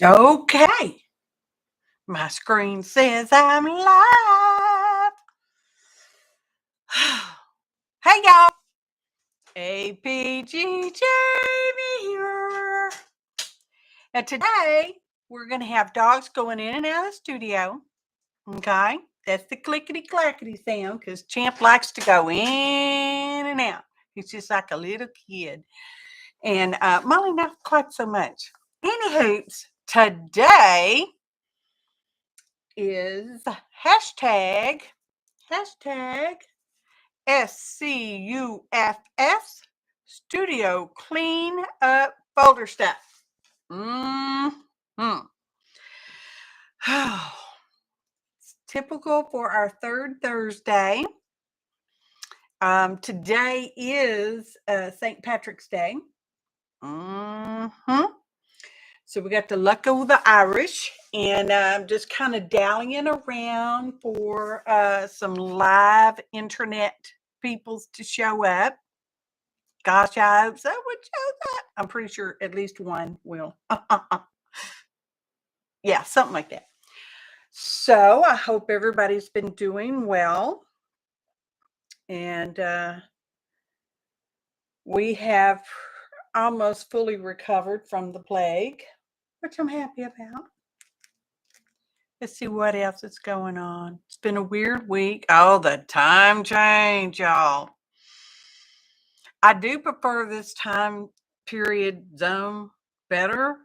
Okay. My screen says I'm live. Hey, y'all. APG Jamie here. And today, we're going to have dogs going in and out of the studio. Okay? That's the clickety-clackety sound because Champ likes to go in and out. He's just like a little kid. And Molly, not quite so much. Anywho, today is hashtag SCUFS studio clean up folder stuff. Mm-hmm. It's typical for our third Thursday. Today is St. Patrick's Day. Mm-hmm. So we got the luck of the Irish, and I'm just kind of dallying around for some live internet peoples to show up. Gosh, I hope so would show that. I'm pretty sure at least one will. Yeah, something like that. So I hope everybody's been doing well. And we have almost fully recovered from the plague, which I'm happy about. Let's see what else is going on. It's been a weird week. Oh, the time change, y'all. I do prefer this time period zone better,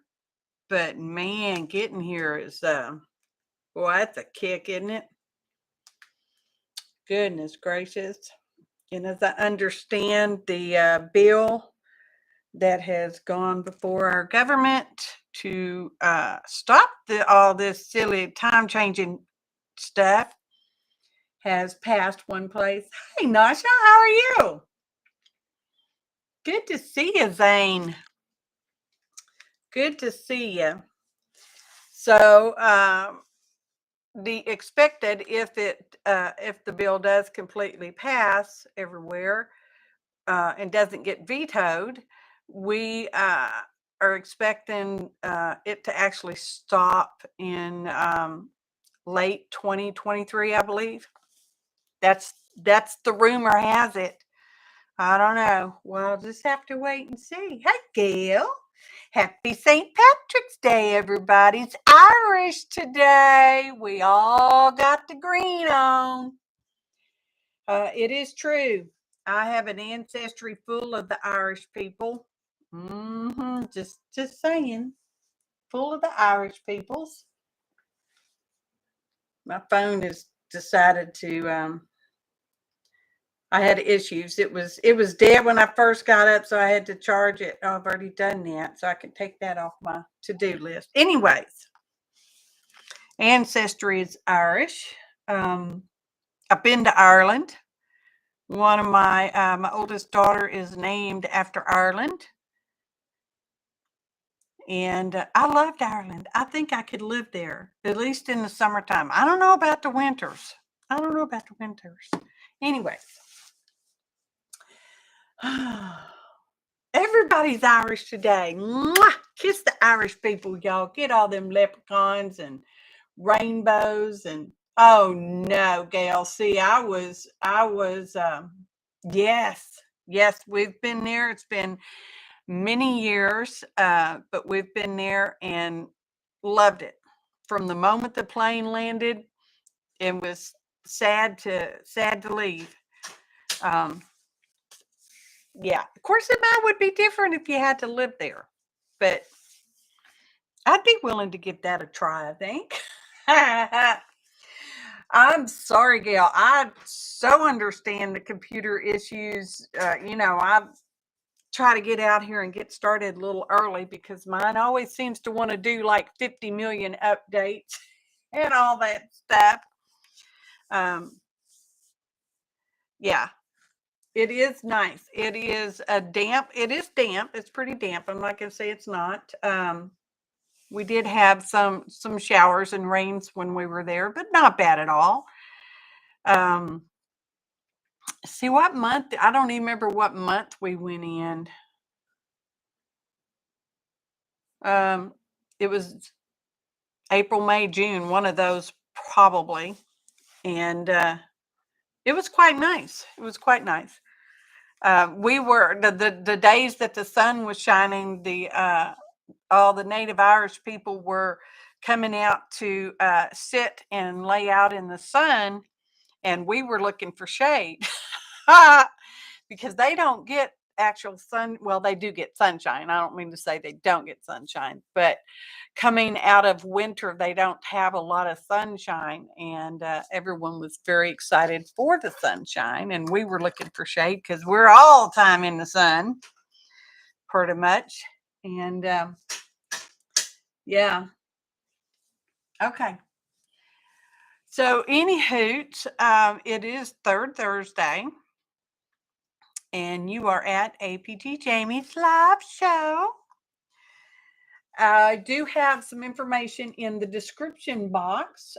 but man, getting here is boy, that's a kick, isn't it? Goodness gracious. And as I understand the bill that has gone before our government to stop all this silly time changing stuff has passed one place. Hey, Nasha, how are you? Good to see you, Zane. Good to see you. So, the expected, if the bill does completely pass everywhere and doesn't get vetoed, we are expecting it to actually stop in late 2023, I believe. That's the rumor has it. I don't know. We'll just have to wait and see. Hey, Gail. Happy St. Patrick's Day, everybody. It's Irish today. We all got the green on. It is true. I have an ancestry full of the Irish people. Just saying. Full of the Irish peoples. My phone has decided to I had issues. It was dead when I first got up, so I had to charge it. I've already done that, so I can take that off my to-do list. Anyways, ancestry is Irish. I've been to Ireland. One of my oldest daughter is named after Ireland. And I loved Ireland. I think I could live there, at least in the summertime. I don't know about the winters. Anyways. Everybody's Irish today. Mwah! Kiss the Irish people, y'all. Get all them leprechauns and rainbows and oh no, Gail. See, yes, we've been there. It's been many years, but we've been there and loved it. From the moment the plane landed, it was sad to leave. Yeah, of course, it would be different if you had to live there, but I'd be willing to give that a try, I think. I'm sorry, Gail. I so understand the computer issues. I try to get out here and get started a little early because mine always seems to want to do like 50 million updates and all that stuff. Yeah, it is nice. It is damp. It is damp. It's pretty damp. I'm not going to say it's not. We did have some showers and rains when we were there, but not bad at all. See what month? I don't even remember what month we went in. It was April, May, June, one of those probably. And it was quite nice. It was quite nice. We were the days that the sun was shining, all the Native Irish people were coming out to sit and lay out in the sun, and we were looking for shade because they don't get actual sun. Well, they do get sunshine. I don't mean to say they don't get sunshine, but coming out of winter, they don't have a lot of sunshine, and everyone was very excited for the sunshine, and we were looking for shade because we're all the time in the sun, pretty much. And yeah, okay. So, any hoots, it is Third Thursday, and you are at APG Jamie's live show. I do have some information in the description box.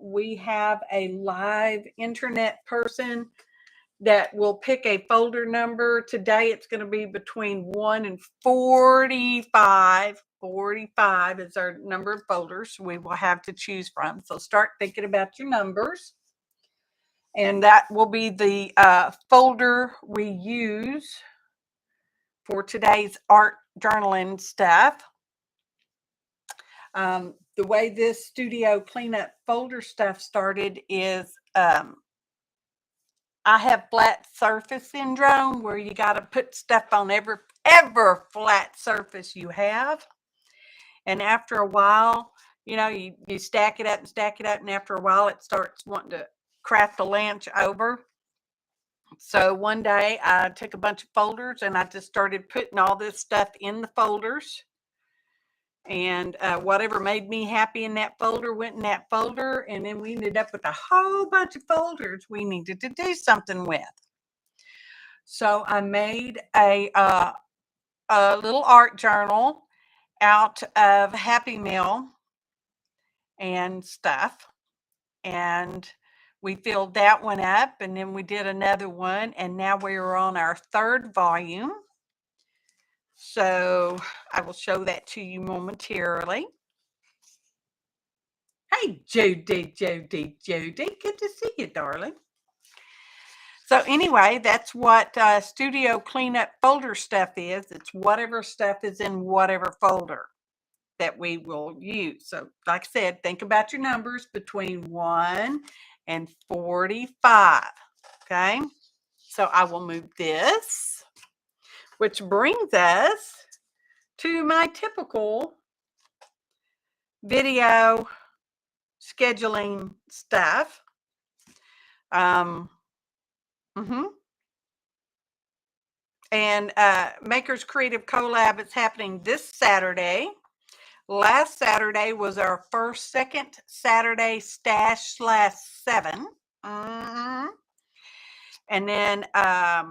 We have a live internet person that will pick a folder number. Today it's going to be between 1 and 45. 45 is our number of folders we will have to choose from. So start thinking about your numbers. And that will be the folder we use for today's art journaling stuff. The way this studio cleanup folder stuff started is I have flat surface syndrome, where you got to put stuff on every flat surface you have. And after a while, you stack it up and stack it up, and after a while it starts wanting to craft a lunch over. So one day I took a bunch of folders and I just started putting all this stuff in the folders. And whatever made me happy in that folder went in that folder. And then we ended up with a whole bunch of folders we needed to do something with. So I made a little art journal out of Happy Meal and stuff. And we filled that one up, and then we did another one. And now we are on our third volume. So I will show that to you momentarily. Hey, Jody, good to see you, darling. So anyway, that's what studio cleanup folder stuff is. It's whatever stuff is in whatever folder that we will use. So like I said, think about your numbers between 1 and 45. Okay, so I will move this, which brings us to my typical video scheduling stuff. And Makers Creative Collab is happening this Saturday. Last Saturday was our second Saturday stash/7. And then a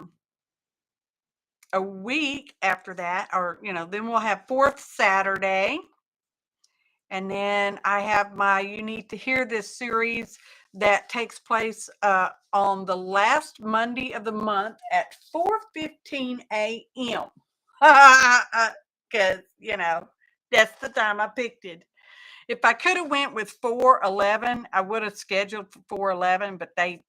week after that, or then we'll have fourth Saturday. And then I have my You Need to Hear This series that takes place on the last Monday of the month at 4:15 a.m. Because, that's the time I picked it. If I could have went with 4:11, I would have scheduled for 4:11, but they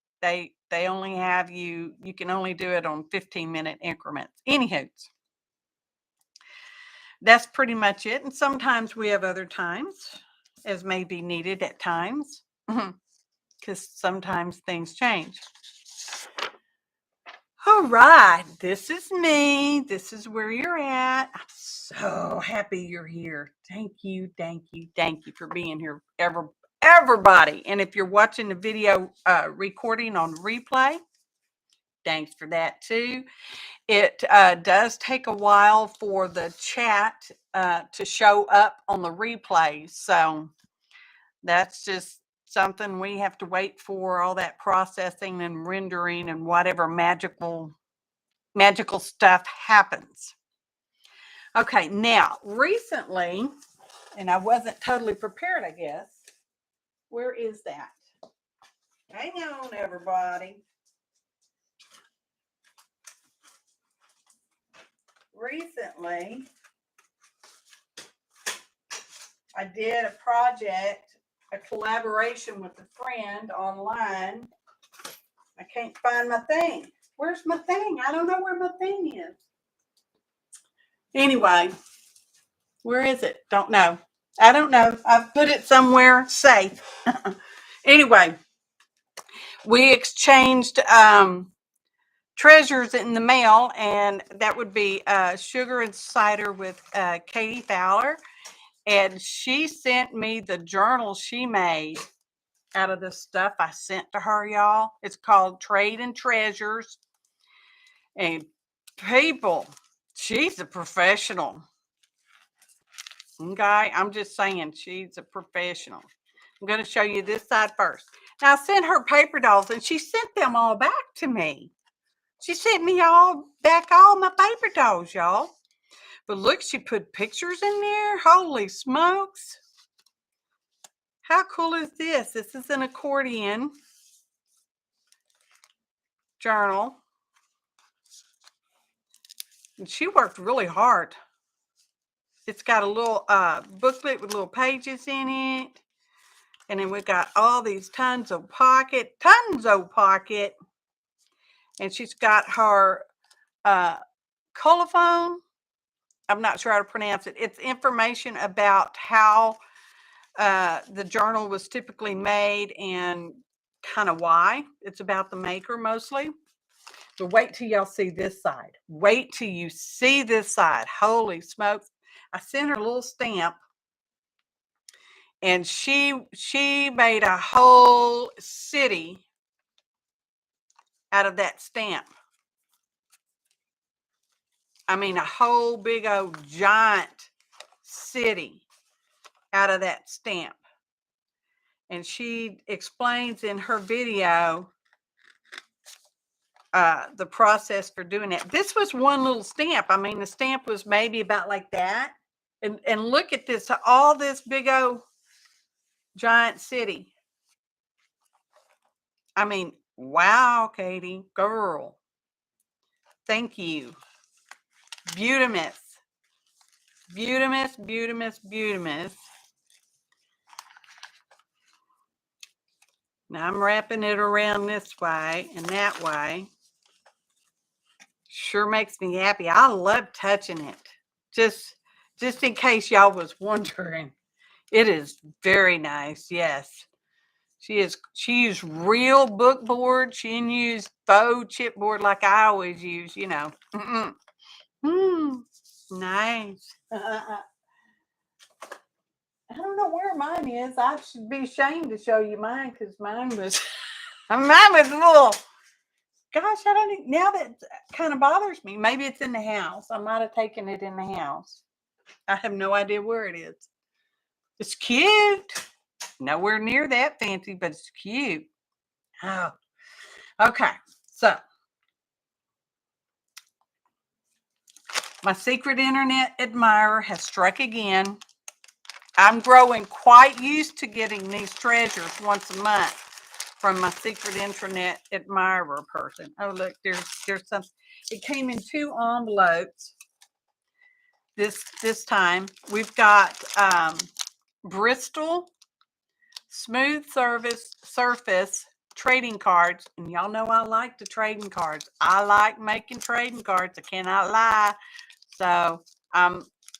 only have you can only do it on 15-minute increments. Anywho, that's pretty much it. And sometimes we have other times as may be needed at times, because sometimes things change. All right, this is me. This is where you're at. I'm so happy you're here. Thank you for being here, everybody. And if you're watching the video recording on replay, thanks for that too. It does take a while for the chat to show up on the replay. So that's just something we have to wait for, all that processing and rendering and whatever magical stuff happens. Okay, now recently, and I wasn't totally prepared, I guess. Where is that? Hang on, everybody. Recently, I did a project, a collaboration with a friend online. I can't find my thing. Where's my thing? I don't know where my thing is. Anyway, where is it? Don't know. I don't know. I've put it somewhere safe. Anyway, we exchanged treasures in the mail, and that would be sugar and cider with Katie Fowler. And she sent me the journal she made out of the stuff I sent to her, y'all. It's called Trade and Treasures. And people, she's a professional. Okay, I'm just saying, she's a professional. I'm going to show you this side first. Now, I sent her paper dolls, and she sent them all back to me. She sent me all my paper dolls, y'all. But look, she put pictures in there. Holy smokes. How cool is this? This is an accordion journal. And she worked really hard. It's got a little booklet with little pages in it. And then we've got all these tons of pocket. And she's got her colophone. I'm not sure how to pronounce it. It's information about how the journal was typically made and kind of why. It's about the maker mostly. But wait till y'all see this side. Wait till you see this side. Holy smokes. I sent her a little stamp, and she made a whole city out of that stamp. I mean, a whole big old giant city out of that stamp. And she explains in her video the process for doing it. This was one little stamp. I mean, the stamp was maybe about like that. And look at this, all this big old giant city. I mean, wow, Katie, girl. Thank you. Beautimous. Beautimous, beautimous, beautimous. Now I'm wrapping it around this way and that way. Sure makes me happy. I love touching it. Just in case y'all was wondering. It is very nice. Yes. She used real book board. She didn't use faux chipboard like I always use, you know. Nice. I don't know where mine is. I should be ashamed to show you mine because mine was a little. Gosh, I don't even, now that kind of bothers me. Maybe it's in the house. I might have taken it in the house. I have no idea where it is. It's cute. Nowhere near that fancy, but it's cute. Oh, okay. So, my secret internet admirer has struck again. I'm growing quite used to getting these treasures once a month from my secret internet admirer person. Oh, look, there's some. It came in 2 envelopes. This time we've got Bristol smooth surface trading cards, and y'all know I like the trading cards. I like making trading cards. I cannot lie. So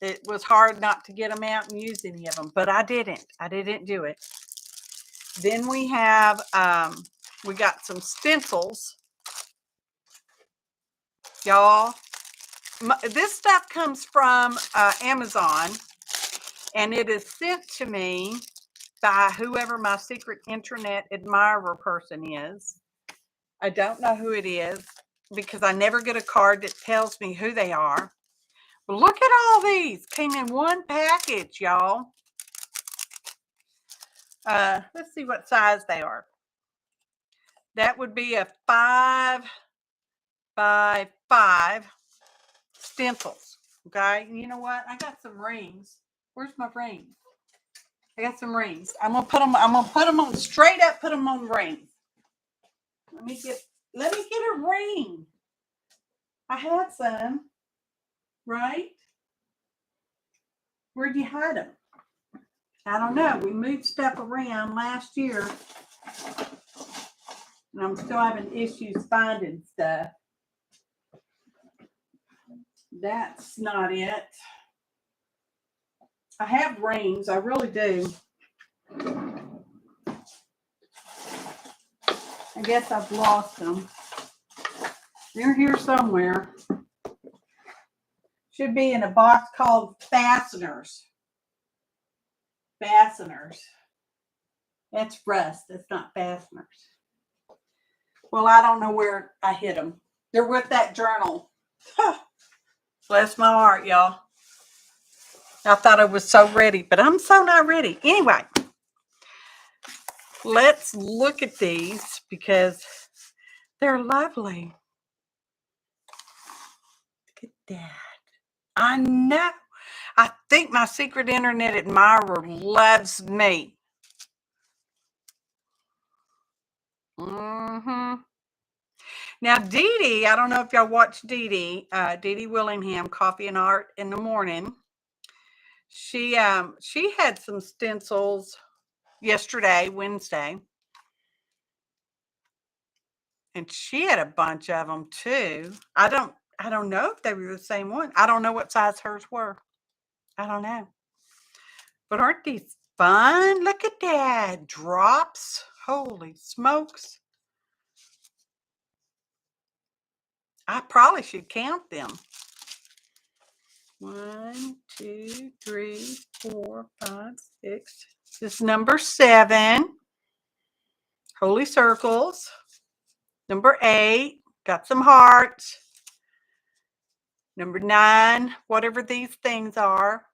it was hard not to get them out and use any of them, but I didn't do it. Then we have we got some stencils, y'all. This stuff comes from Amazon, and it is sent to me by whoever my secret internet admirer person is. I don't know who it is because I never get a card that tells me who they are. But look at all these. Came in one package, y'all. Let's see what size they are. That would be a 5 by 5 stencils. Okay. You know what? I got some rings. Where's my rings? I got some rings. I'm gonna put them on straight up. Put them on rings. Let me get a ring. I had some. Right? Where'd you hide them? I don't know. We moved stuff around last year. And I'm still having issues finding stuff. That's not it. I have rings. I really do. I guess I've lost them. They're here somewhere. Should be in a box called fasteners. Fasteners. That's rust. That's not fasteners. Well, I don't know where I hid them. They're with that journal. Bless my heart, y'all. I thought I was so ready, but I'm so not ready. Anyway, let's look at these because they're lovely. Look at that. I know. I think my secret internet admirer loves me. Now, Dee Dee, I don't know if y'all watch Dee Dee Willingham, Coffee and Art in the Morning. She had some stencils yesterday, Wednesday. And she had a bunch of them too. I don't know if they were the same one. I don't know what size hers were. I don't know. But aren't these fun? Look at that. Drops. Holy smokes. I probably should count them. 1, 2, 3, 4, 5, 6. This is number 7. Holy circles. Number 8. Got some hearts. Number 9. Whatever these things are.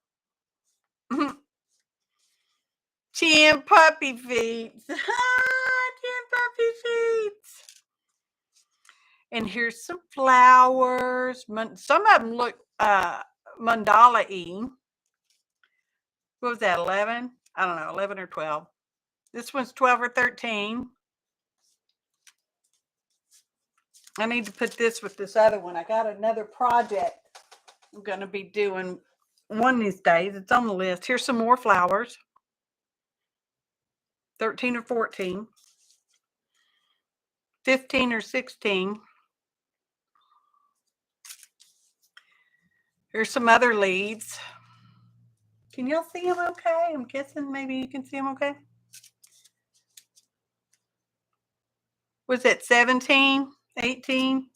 10 puppy feet. 10 puppy feet. And here's some flowers. Some of them look mandala-y. What was that, 11? I don't know, 11 or 12. This one's 12 or 13. I need to put this with this other one. I got another project I'm going to be doing one of these days. It's on the list. Here's some more flowers. 13 or 14. 15 or 16. Here's some other leaves. Can y'all see them okay? I'm guessing maybe you can see them okay. Was it 17, 18?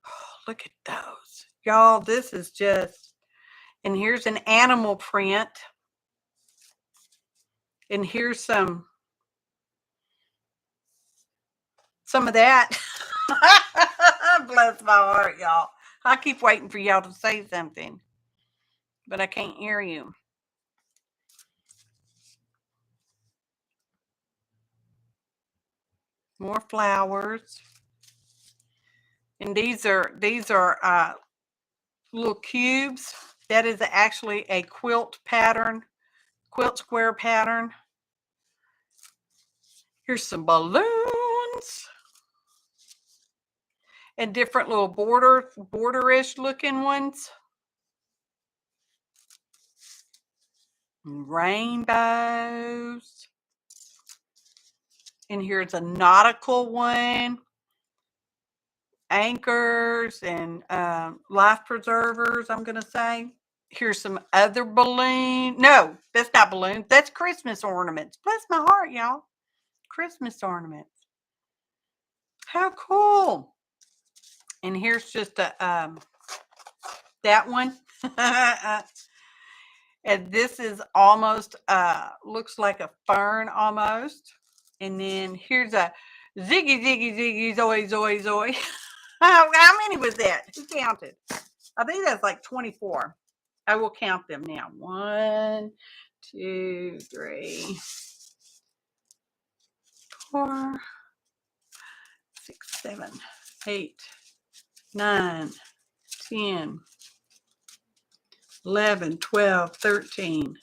Oh, look at those. Y'all, this is just, and here's an animal print. And here's some of that. Bless my heart, y'all. I keep waiting for y'all to say something, but I can't hear you. More flowers. And these are little cubes. That is actually a quilt pattern, quilt square pattern. Here's some balloons and different little borderish looking ones. Rainbows. And here's a nautical one. Anchors and life preservers, I'm going to say. Here's some other balloon. No, that's not balloons. That's Christmas ornaments. Bless my heart, y'all. Christmas ornaments. How cool. And here's just a that one. And this is almost looks like a fern almost. And then here's a ziggy zoe zoe zoe. How many was that? Who counted? I think that's like 24. I will count them now. 1, 2, 3, 4, 6, 7, 8, 9, 10, 11, 12, 13,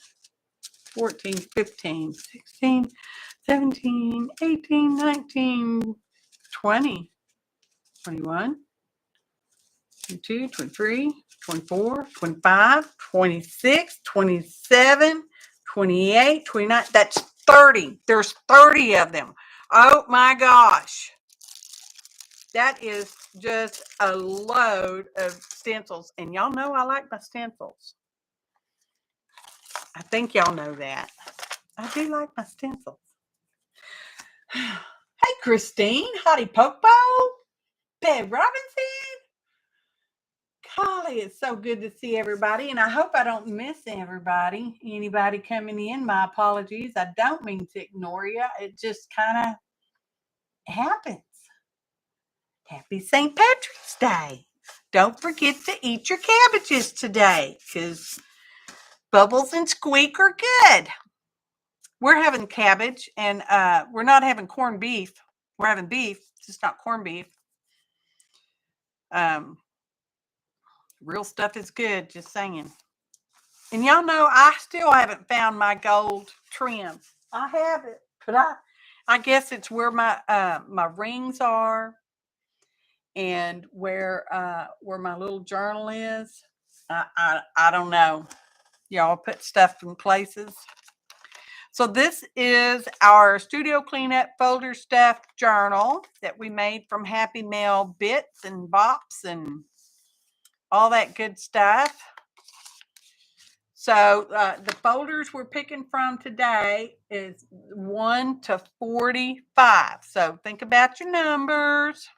14, 15, 16, 17, 18, 19, 20, 21, 22, 23, 24, 25, 26, 27, 28, 29. That's 30. There's 30 of them. Oh my gosh. That is just a load of stencils. And y'all know I like my stencils. I think y'all know that. I do like my stencils. Hey, Christine. Hottie Popo. Bev Robinson. Golly, it's so good to see everybody. And I hope I don't miss everybody. Anybody coming in, my apologies. I don't mean to ignore you. It just kind of happens. Happy St. Patrick's Day. Don't forget to eat your cabbages today because Bubbles and Squeak are good. We're having cabbage and we're not having corned beef. We're having beef, just not corned beef. Real stuff is good, just saying. And y'all know I still haven't found my gold trim. I have it, but I guess it's where my my rings are. And where my little journal is, I don't know. Y'all put stuff in places. So this is our studio cleanup folder stuff journal that we made from Happy Mail bits and bops and all that good stuff. So the folders we're picking from today is 1 to 45. So think about your numbers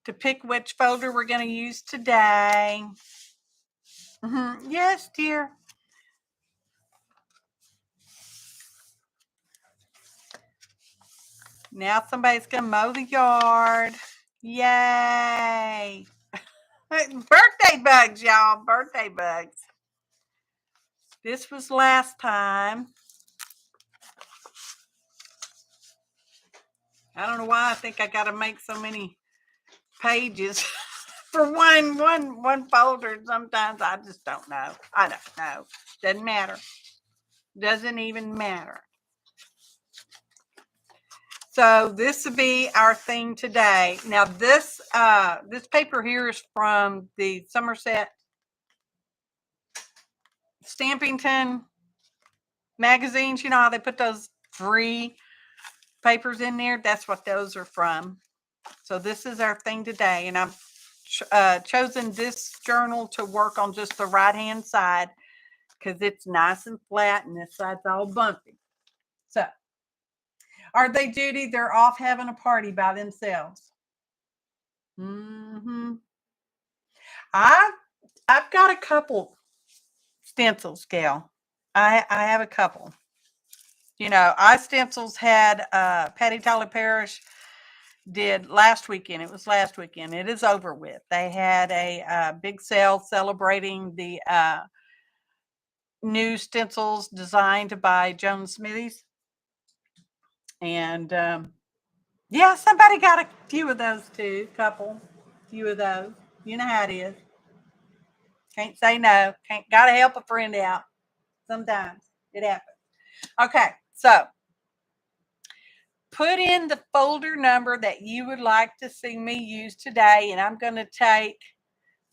to pick which folder we're going to use today. Yes, dear. Now somebody's going to mow the yard. Yay. Birthday bugs, y'all. Birthday bugs. This was last time. I don't know why I think I got to make so many pages for one folder. Sometimes I just don't know. I don't know. Doesn't matter. Doesn't even matter. So this will be our thing today. Now this paper here is from the Somerset Stampington magazines. You know how they put those free papers in there? That's what those are from. So this is our thing today. And I've chosen this journal to work on just the right-hand side because it's nice and flat and this side's all bumpy. So are they, Judy? They're off having a party by themselves. I've got a couple stencils, Gail. I have a couple. You know, Stencils had Patty Tyler Parrish did last weekend. It was last weekend. It is over with. They had a big sale celebrating the new stencils designed by Joan Smithies. And yeah, somebody got a few of those too. Few of those. You know how it is. Can't say no. Gotta help a friend out. Sometimes it happens. Okay, so put in the folder number that you would like to see me use today, and I'm going to take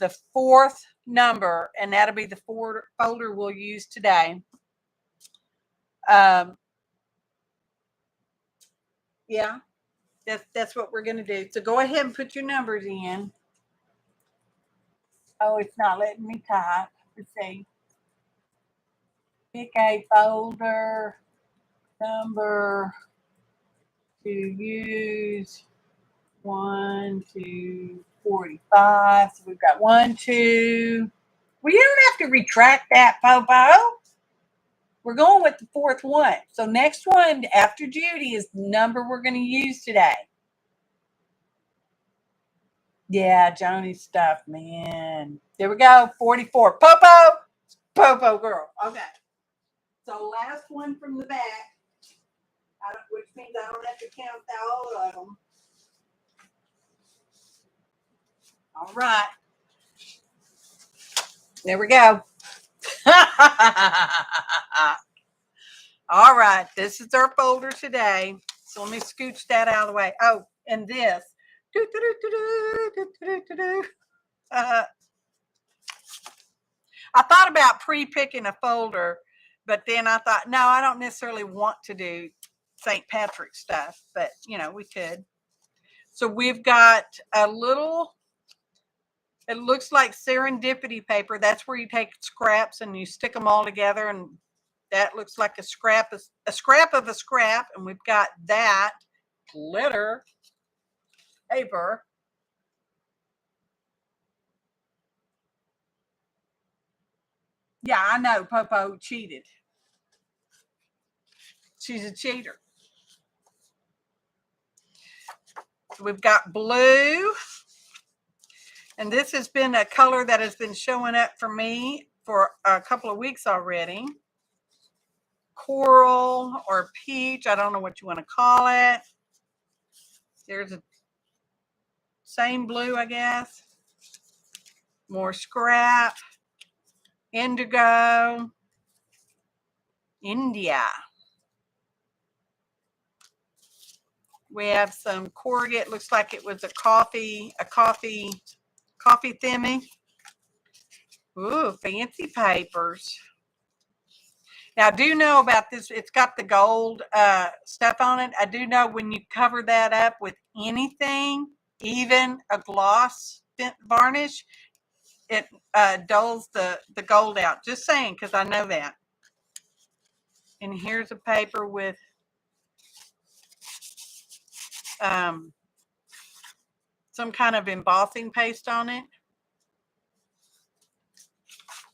the 4th number, and that'll be the folder we'll use today. Yeah, that's what we're going to do. So go ahead and put your numbers in. Oh, it's not letting me type. Let's see. Pick a folder number to use. 1 to 45. So we've got 1, 2. Well, you don't have to retract that, Popo. We're going with the 4th one. So next one after Judy is the number we're going to use today. Yeah, Joni's stuff, man. There we go. 44. Popo girl. Okay. So last one from the back, which means I don't have to count all of them. All right. There we go. All right. This is our folder today. So let me scooch that out of the way. Oh, and this. I thought about pre-picking a folder, but then I thought, no, I don't necessarily want to do St. Patrick's stuff, but you know, we could. So we've got a little, it looks like serendipity paper. That's where you take scraps and you stick them all together, and that looks like a scrap of a scrap. And we've got that glitter paper. Yeah, I know Popo cheated. She's a cheater. We've got blue. And this has been a color that has been showing up for me for a couple of weeks already. Coral or peach, I don't know what you want to call it. There's a same blue, I guess. More scrap. Indigo. India. We have some corrugate. Looks like it was a coffee themmy. Ooh, fancy papers. Now, I do know about this. It's got the gold stuff on it. I do know when you cover that up with anything, even a gloss varnish, it dulls the gold out. Just saying, because I know that. And here's a paper with some kind of embossing paste on it.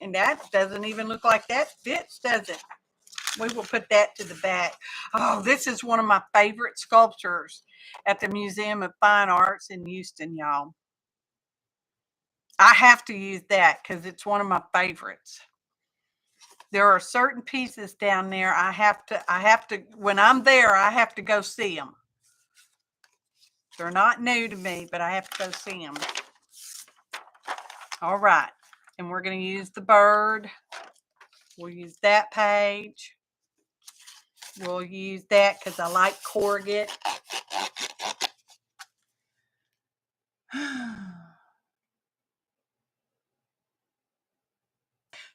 And that doesn't even look like that fits, does it? We will put that to the back. Oh, this is one of my favorite sculptures at the Museum of Fine Arts in Houston, y'all. I have to use that because it's one of my favorites. There are certain pieces down there I have to, when I'm there, I have to go see them. They're not new to me, but I have to go see them. All right. And we're going to use the bird. We'll use that page. We'll use that because I like corrugate.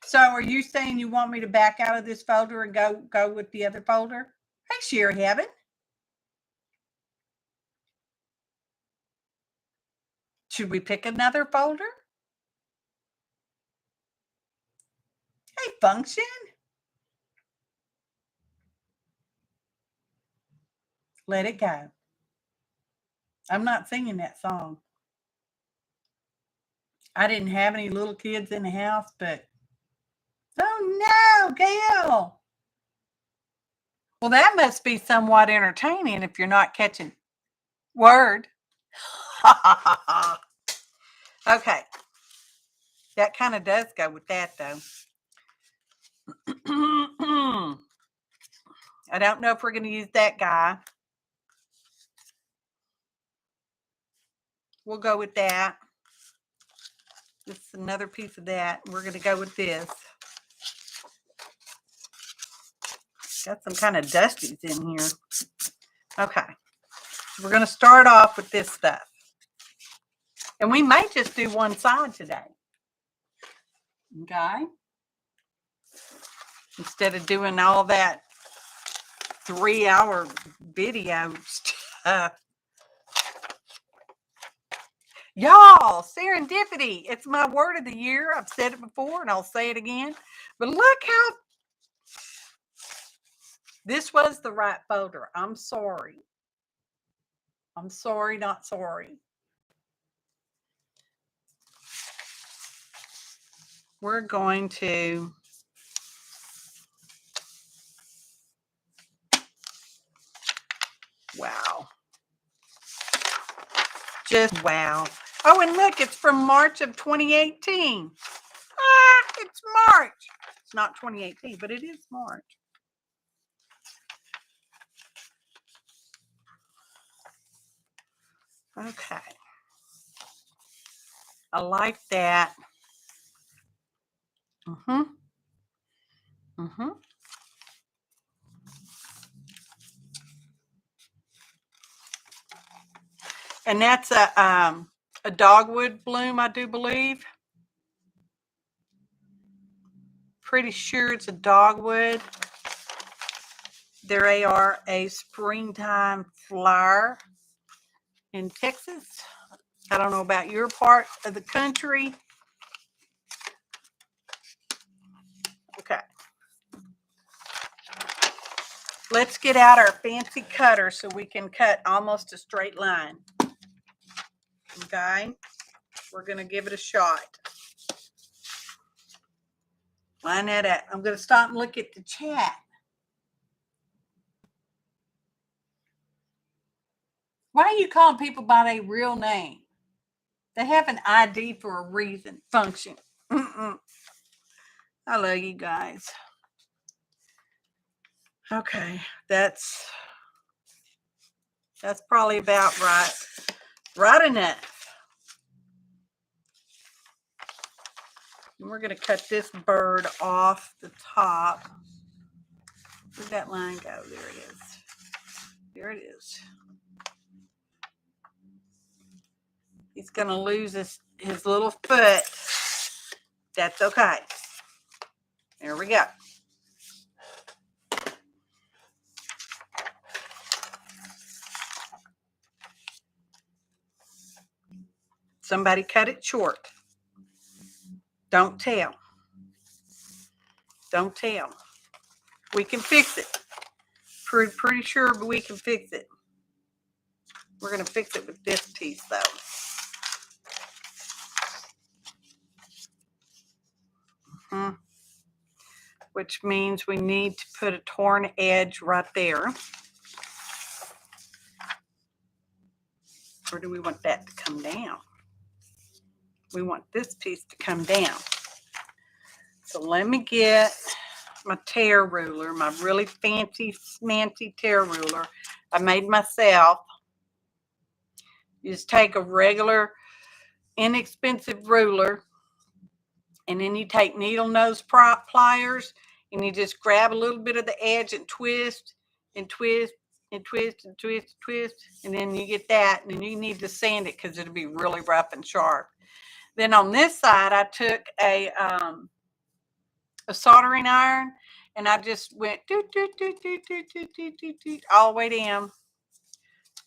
So are you saying you want me to back out of this folder and go with the other folder? Hey, Sherry Heaven. Should we pick another folder? Hey, function. Let it go. I'm not singing that song. I didn't have any little kids in the house, but oh no, Gail. Well, that must be somewhat entertaining if you're not catching word. Okay. That kind of does go with that, though. I don't know if we're going to use that guy. We'll go with that. This is another piece of that. We're going to go with this. Got some kind of dusties in here. Okay. We're going to start off with this stuff. And we may just do one side today. Okay. Instead of doing all that 3-hour video stuff. Y'all, serendipity. It's my word of the year. I've said it before and I'll say it again. But look how this was the right folder. I'm sorry. I'm sorry, not sorry. We're going to wow. Just wow. Oh, and look, it's from March of 2018. It's March. It's not 2018, but it is March. Okay. I like that. And that's a dogwood bloom, I do believe. pretty sure it's a dogwood. They are a springtime flower in Texas. I don't know about your part of the country. Okay. Let's get out our fancy cutter so we can cut almost a straight line. Okay. We're going to give it a shot. Line that up. I'm going to stop and look at the chat. Why are you calling people by their real name? They have an ID for a reason, function. I love you guys. Okay, that's probably about right. Right enough. And we're going to cut this bird off the top. Where'd that line go? There it is. There it is. He's going to lose his little foot. That's okay. There we go. Somebody cut it short. Don't tell. Don't tell. We can fix it. Pretty sure we can fix it. We're going to fix it with this piece, though. Which means we need to put a torn edge right there. Or do we want that to come down? We want this piece to come down. So let me get my tear ruler, my really fancy, smancy tear ruler I made myself. You just take a regular, inexpensive ruler, and then you take needle nose pliers, and you just grab a little bit of the edge and twist, and twist, and twist, and twist, and twist, and then you get that, and then you need to sand it because it'll be really rough and sharp. Then on this side, I took a soldering iron, and I just went doot, doot, doot, doot, doot, doot, doot, doot, doot, all the way down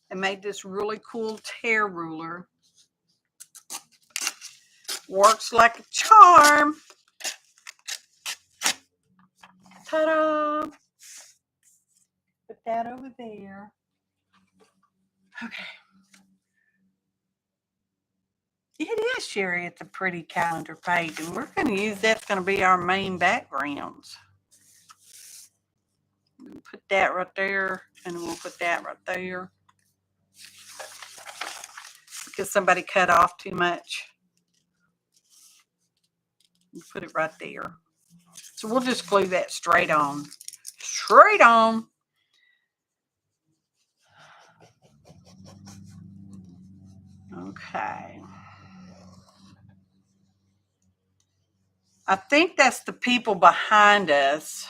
and made this really cool tear ruler. Works like a charm. Ta-da! Put that over there. Okay. It is, Sherry. It's a pretty calendar page, and we're going to use that's going to be our main backgrounds. We'll put that right there, and we'll put that right there. Because somebody cut off too much. We'll put it right there. So we'll just glue that straight on. Straight on. Okay. I think that's the people behind us.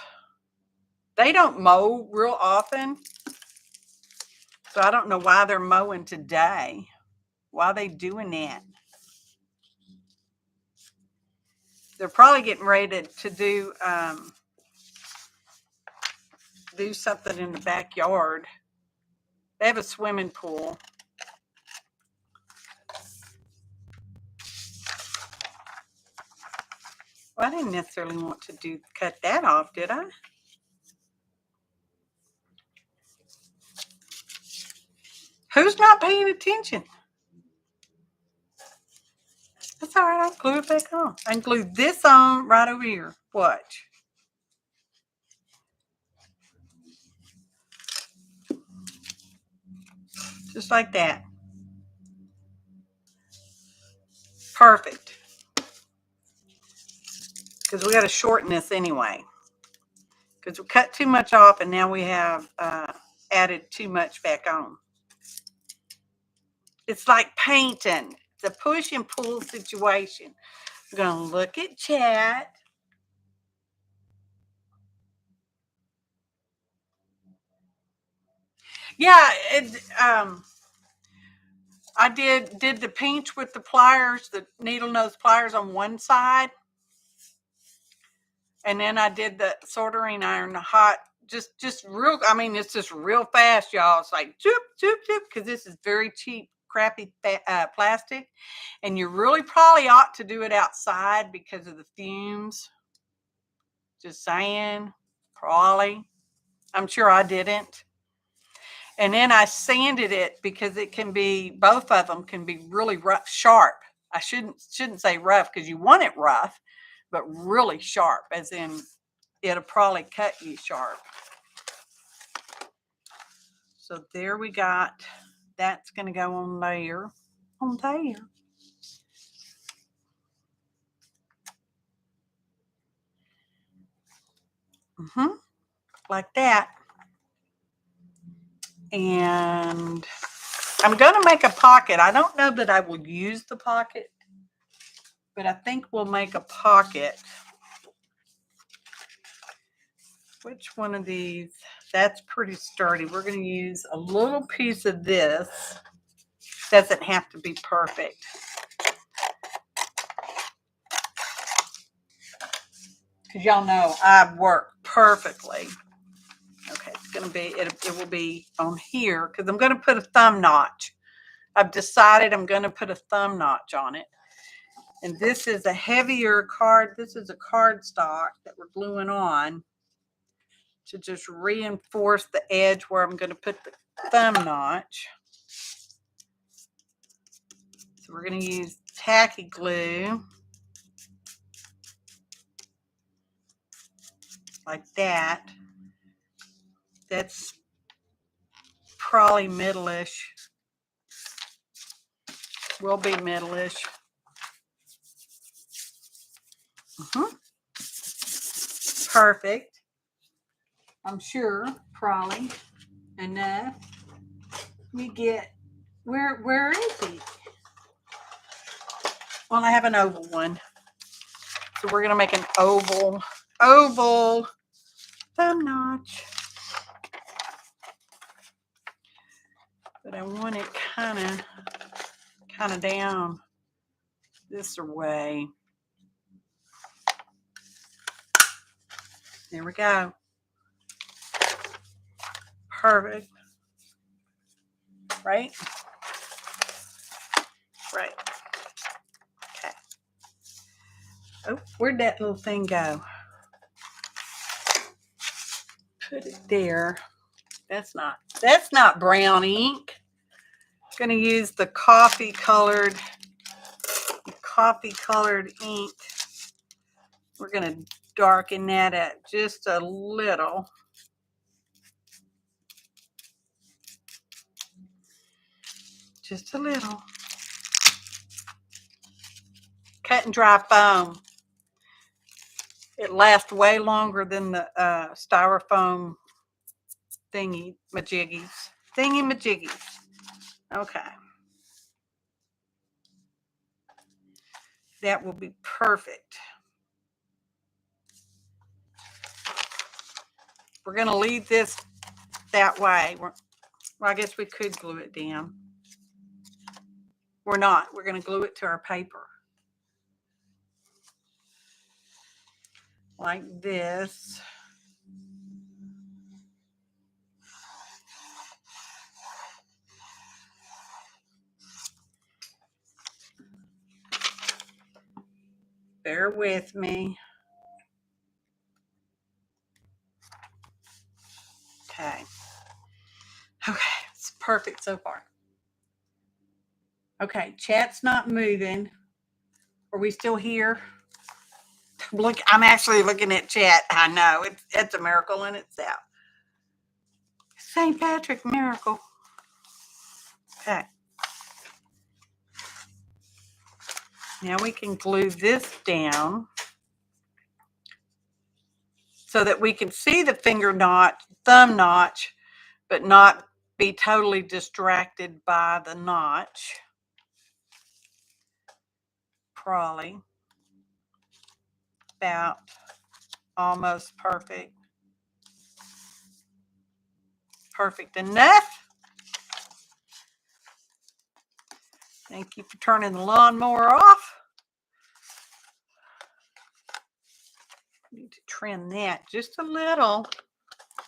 They don't mow real often. So I don't know why they're mowing today. Why are they doing that? They're probably getting ready to do something in the backyard. They have a swimming pool. Well, I didn't necessarily want to cut that off, did I? Who's not paying attention? That's all right. I'll glue it back on. I can glue this on right over here. Watch. Just like that. Perfect. Because we got to shorten this anyway. Because we cut too much off and now we have added too much back on. It's like painting. It's a push and pull situation. We're going to look at chat. Yeah, I did the pinch with the pliers, the needle nose pliers on one side. And then I did the soldering iron hot, just real, I mean, it's just real fast, y'all. It's like, zoop, zoop, zoop, because this is very cheap, crappy plastic. And you really probably ought to do it outside because of the fumes. Just saying, probably. I'm sure I didn't. And then I sanded it because it can be, both of them can be really rough, sharp. I shouldn't say rough because you want it rough, but really sharp, as in it'll probably cut you sharp. So there we got, that's going to go on there, on there. Like that. And I'm going to make a pocket. I don't know that I will use the pocket, but I think we'll make a pocket. Which one of these? That's pretty sturdy. We're going to use a little piece of this. Doesn't have to be perfect. Because y'all know I work perfectly. Okay, it's going to be, it will be on here because I'm going to put a thumb notch. I've decided I'm going to put a thumb notch on it. And this is a heavier card. This is a cardstock that we're gluing on to just reinforce the edge where I'm going to put the thumb notch. So we're going to use tacky glue. Like that. That's probably middle-ish. Will be middle-ish. Perfect. I'm sure, probably enough. You get, where is he? Well, I have an oval one. So we're going to make an oval thumb notch. But I want it kind of down this way. There we go. Perfect. Right? Right. Okay. Oh, where'd that little thing go? Put it there. That's not brown ink. I'm going to use the coffee colored ink. We're going to darken that up just a little. Just a little. Cut and dry foam. It lasts way longer than the styrofoam thingy-majiggies. Okay. That will be perfect. We're going to leave this that way. Well, I guess we could glue it down. We're not. We're going to glue it to our paper. Like this. Bear with me. Okay. Okay, it's perfect so far. Okay, chat's not moving. Are we still here? Look, I'm actually looking at chat. I know, it's a miracle in itself. St. Patrick miracle. Okay. Now we can glue this down so that we can see the finger notch, thumb notch, but not be totally distracted by the notch. Probably about almost perfect. Perfect enough. Thank you for turning the lawnmower off. Need to trim that just a little.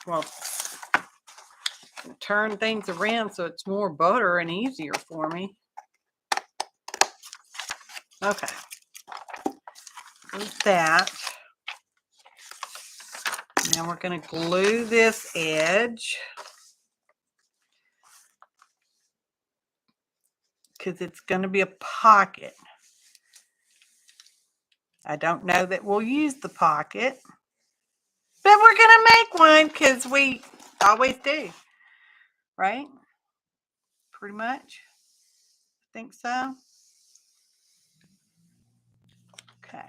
Well, turn things around so it's more butter and easier for me. Okay. With that. Now we're going to glue this edge because it's going to be a pocket. I don't know that we'll use the pocket, but we're going to make one because we always do, right? Pretty much. I think so. Okay.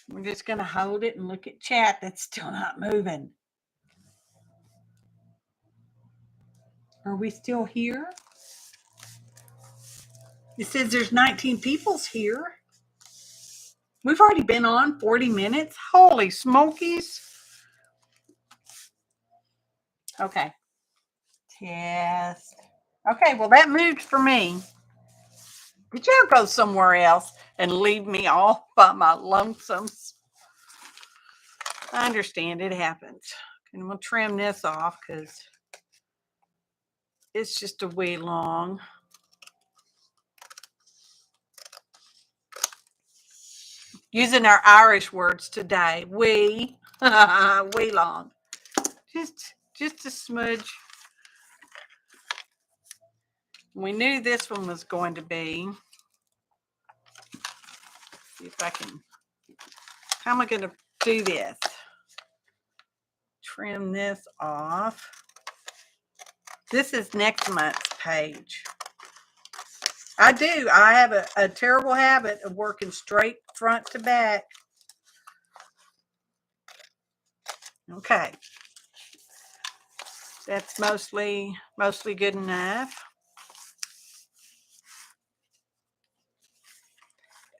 We're just going to hold it and look at chat. That's still not moving. Are we still here? It says there's 19 people's here. We've already been on 40 minutes. Holy smokies. Okay. Test. Okay, well, that moved for me. Did y'all go somewhere else and leave me all by my lonesomes? I understand it happens. And we'll trim this off because it's just a wee long. Using our Irish words today. Wee. Wee long. Just a smudge. We knew this one was going to be. See if I can. How am I going to do this? Trim this off. This is next month's page. I do. I have a terrible habit of working straight front to back. Okay. That's mostly good enough.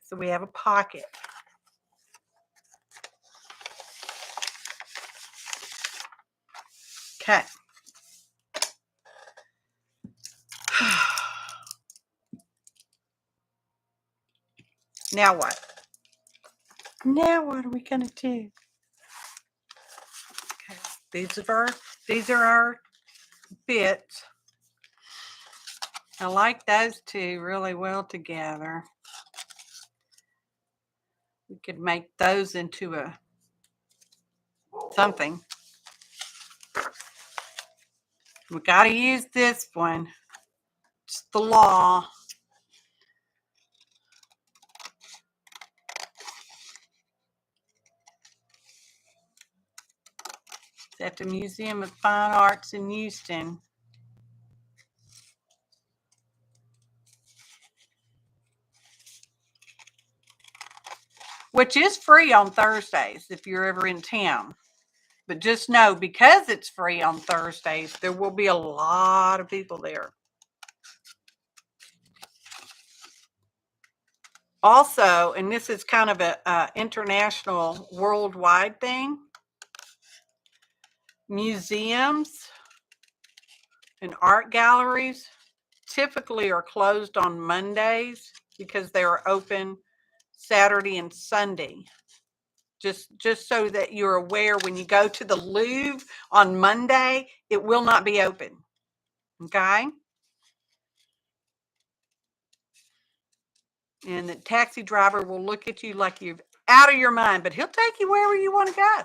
So we have a pocket. Okay. Now what? Now what are we going to do? Okay. These are our bits. I like those two really well together. We could make those into a something. We got to use this one. It's the law. It's at the Museum of Fine Arts in Houston. Which is free on Thursdays if you're ever in town. But just know, because it's free on Thursdays, there will be a lot of people there. Also, and this is kind of a international, worldwide thing, museums and art galleries typically are closed on Mondays because they are open Saturday and Sunday. Just so that you're aware, when you go to the Louvre on Monday, it will not be open. Okay? And the taxi driver will look at you like you're out of your mind, but he'll take you wherever you want to go.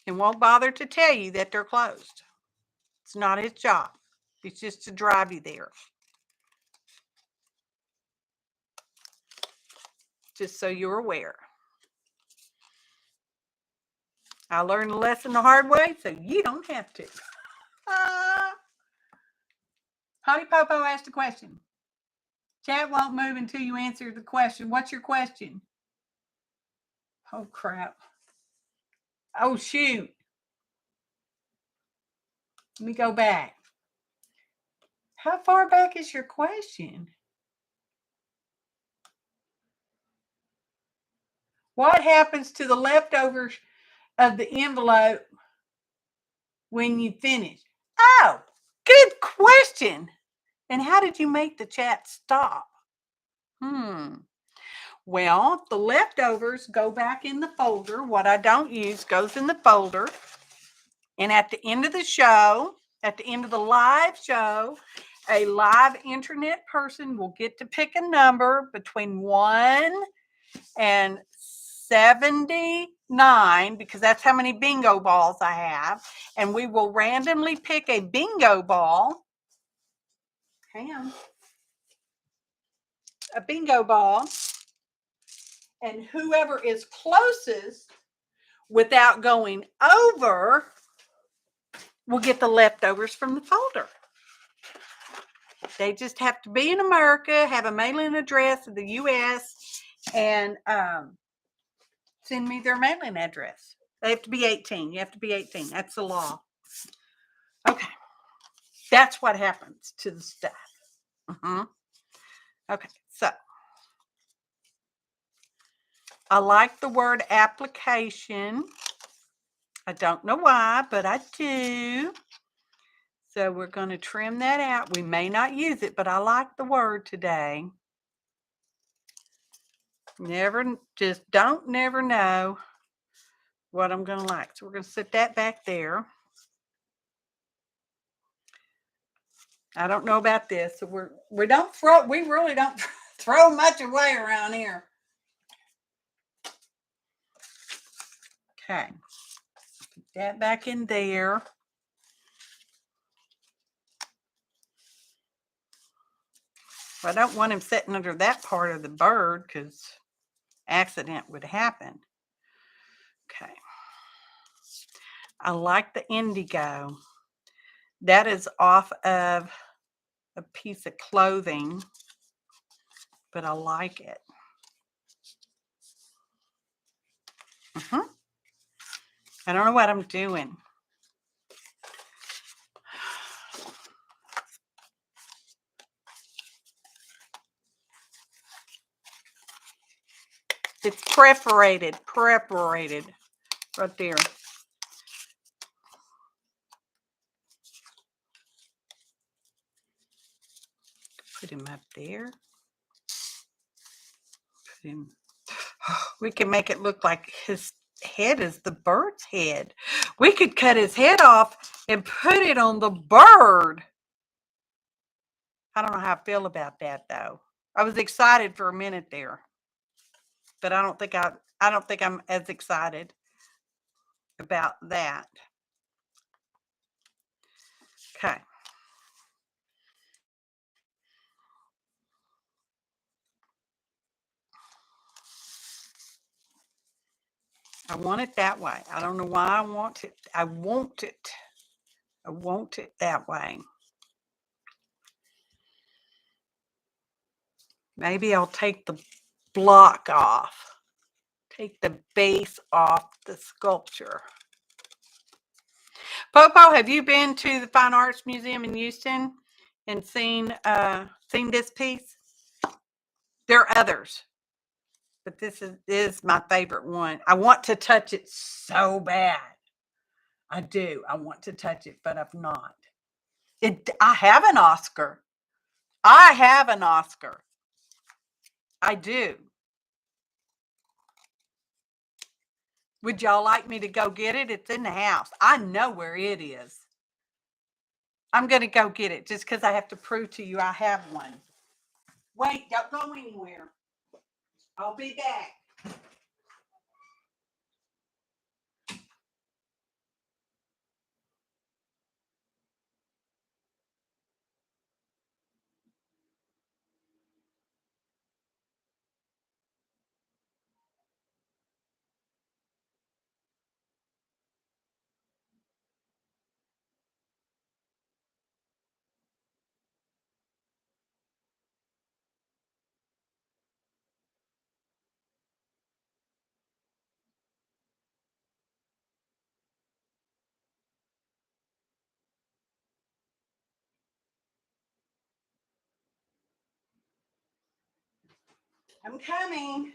And won't bother to tell you that they're closed. It's not his job. It's just to drive you there. Just so you're aware. I learned the lesson the hard way, so you don't have to. Hottie Popo asked a question. Chat won't move until you answer the question. What's your question? Oh, crap. Oh, shoot. Let me go back. How far back is your question? What happens to the leftovers of the envelope when you finish? Oh, good question. And how did you make the chat stop? Well, the leftovers go back in the folder. What I don't use goes in the folder. And at the end of the show, at the end of the live show, a live internet person will get to pick a number between 1 and 79, because that's how many bingo balls I have. And we will randomly pick a bingo ball. A bingo ball. And whoever is closest without going over will get the leftovers from the folder. They just have to be in America, have a mailing address in the U.S., and send me their mailing address. They have to be 18. You have to be 18. That's the law. Okay. That's what happens to the stuff. Okay. So I like the word application. I don't know why, but I do. So we're going to trim that out. We may not use it, but I like the word today. Never know what I'm going to like. So we're going to set that back there. I don't know about this. So we really don't throw much away around here. Okay. Put that back in there. I don't want him sitting under that part of the bird because accident would happen. Okay. I like the indigo. That is off of a piece of clothing, but I like it. I don't know what I'm doing. It's perforated right there. Put him up there. Put him. We can make it look like his head is the bird's head. We could cut his head off and put it on the bird. I don't know how I feel about that though. I was excited for a minute there, but I don't think I'm as excited about that. Okay. I want it that way. I don't know why I want it. I want it that way. Maybe I'll take the block off. Take the base off the sculpture. Popo, have you been to the Fine Arts Museum in Houston and seen this piece? There are others, but this is my favorite one. I want to touch it so bad. I do. I want to touch it, but I've not. I have an Oscar. I do. Would y'all like me to go get it? It's in the house. I know where it is. I'm going to go get it just because I have to prove to you I have one. Wait, don't go anywhere. I'll be back. I'm coming.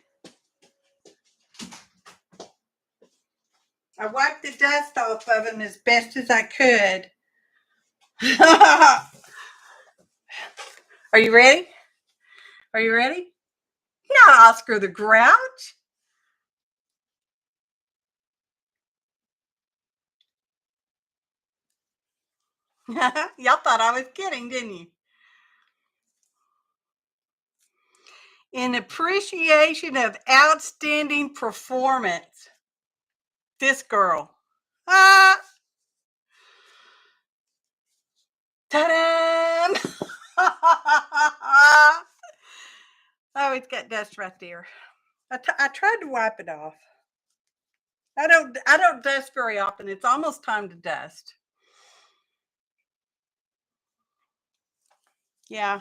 I wiped the dust off of them as best as I could. Are you ready? Are you ready? Not Oscar the Grouch. Y'all thought I was kidding, didn't you? In appreciation of outstanding performance, this girl. Ah! Ta-da! Oh, it's got dust right there. I tried to wipe it off. I don't dust very often. It's almost time to dust. Yeah.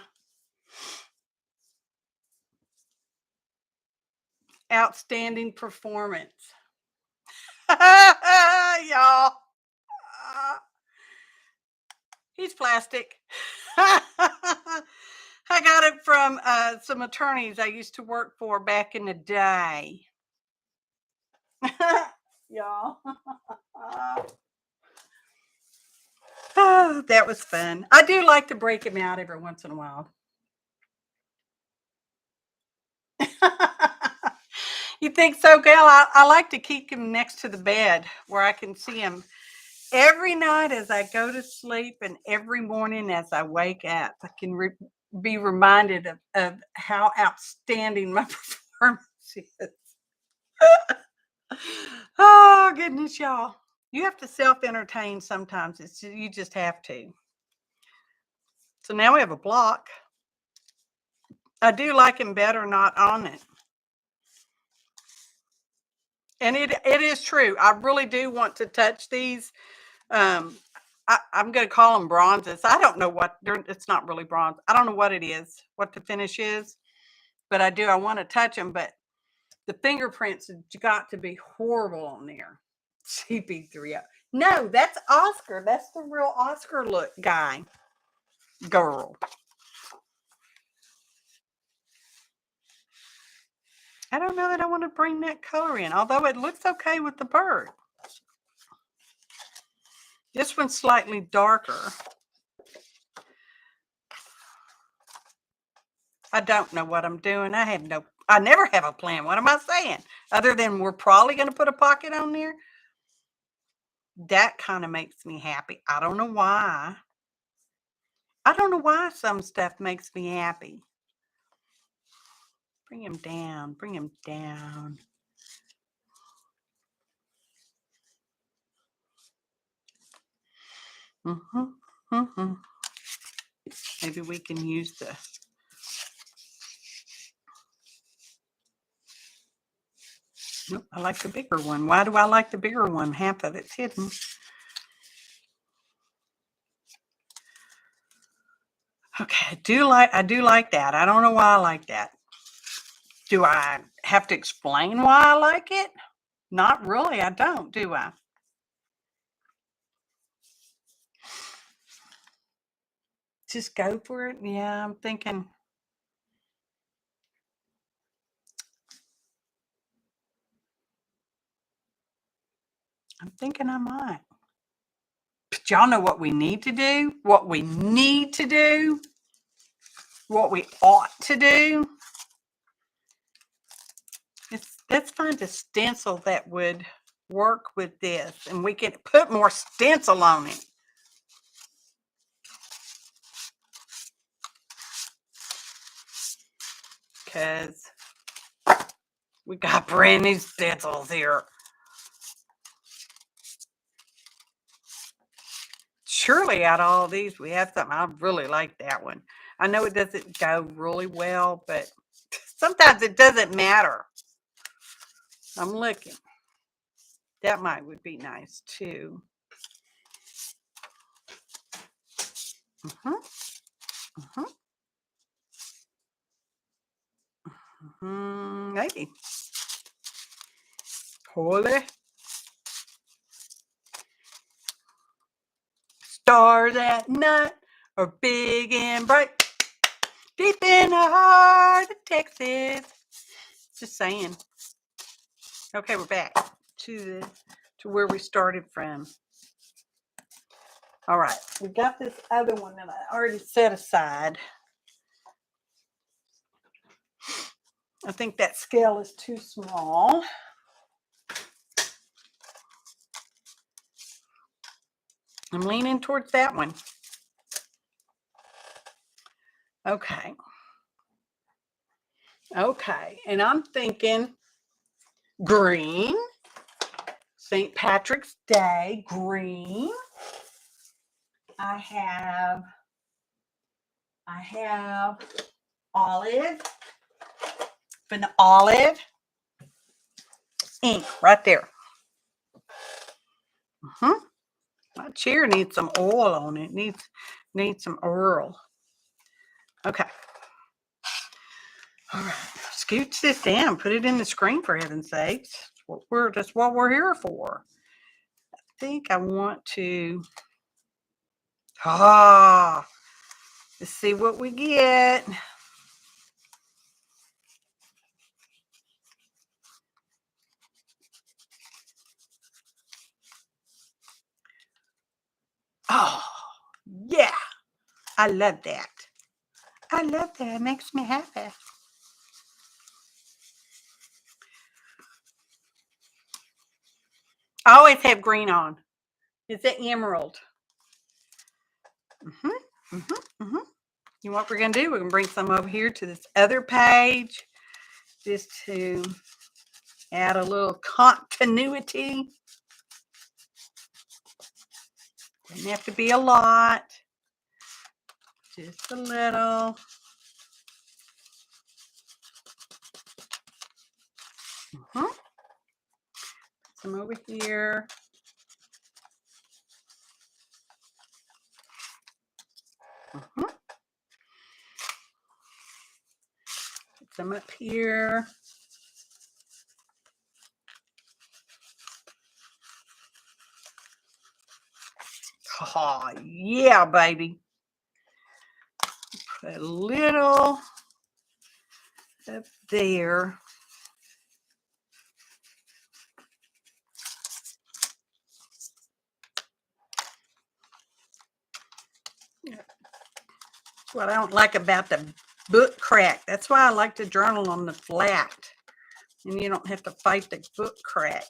Outstanding performance. Y'all. He's plastic. I got it from some attorneys I used to work for back in the day. Y'all. Oh, that was fun. I do like to break him out every once in a while. You think so, Gail? I like to keep him next to the bed where I can see him every night as I go to sleep and every morning as I wake up. I can be reminded of how outstanding my performance is. Oh, goodness, y'all. You have to self-entertain sometimes. You just have to. So now we have a block. I do like him better not on it. And it is true. I really do want to touch these. I'm going to call them bronzes. I don't know what it's not really bronze. I don't know what it is, what the finish is, but I do. I want to touch them, but the fingerprints have got to be horrible on there. CP3. No, that's Oscar. That's the real Oscar look guy. Girl. I don't know that I want to bring that color in, although it looks okay with the bird. This one's slightly darker. I don't know what I'm doing. I never have a plan. What am I saying? Other than we're probably going to put a pocket on there. That kind of makes me happy. I don't know why. I don't know why some stuff makes me happy. Bring him down. Bring him down. Maybe we can use the... Nope, I like the bigger one. Why do I like the bigger one? Half of it's hidden. Okay, I do like that. I don't know why I like that. Do I have to explain why I like it? Not really. I don't, do I? Just go for it. Yeah, I'm thinking. I might. But y'all know what we need to do? What we need to do? What we ought to do? Let's find a stencil that would work with this, and we can put more stencil on it. Because we got brand new stencils here. Surely out of all these, we have something. I really like that one. I know it doesn't go really well, but sometimes it doesn't matter. I'm looking. That would be nice too. Maybe. Holy. Stars at night are big and bright, deep in the heart of Texas. Just saying. Okay, we're back to where we started from. All right, we got this other one that I already set aside. I think that scale is too small. I'm leaning towards that one. Okay. Okay, and I'm thinking green. St. Patrick's Day, green. I have olive, an olive ink right there. My chair needs some oil on it. Needs some oil. Okay. All right. Scooch this down. Put it in the screen, for heaven's sakes. That's what we're here for. I think I want to. Let's see what we get. Oh, yeah. I love that. I love that. It makes me happy. I always have green on. It's an emerald. You know what we're going to do? We're going to bring some over here to this other page just to add a little continuity. Doesn't have to be a lot. Just a little. Some over here. Put some up here. Oh, yeah, baby. Put a little up there. That's what I don't like about the book crack. That's why I like to journal on the flat. And you don't have to fight the book crack.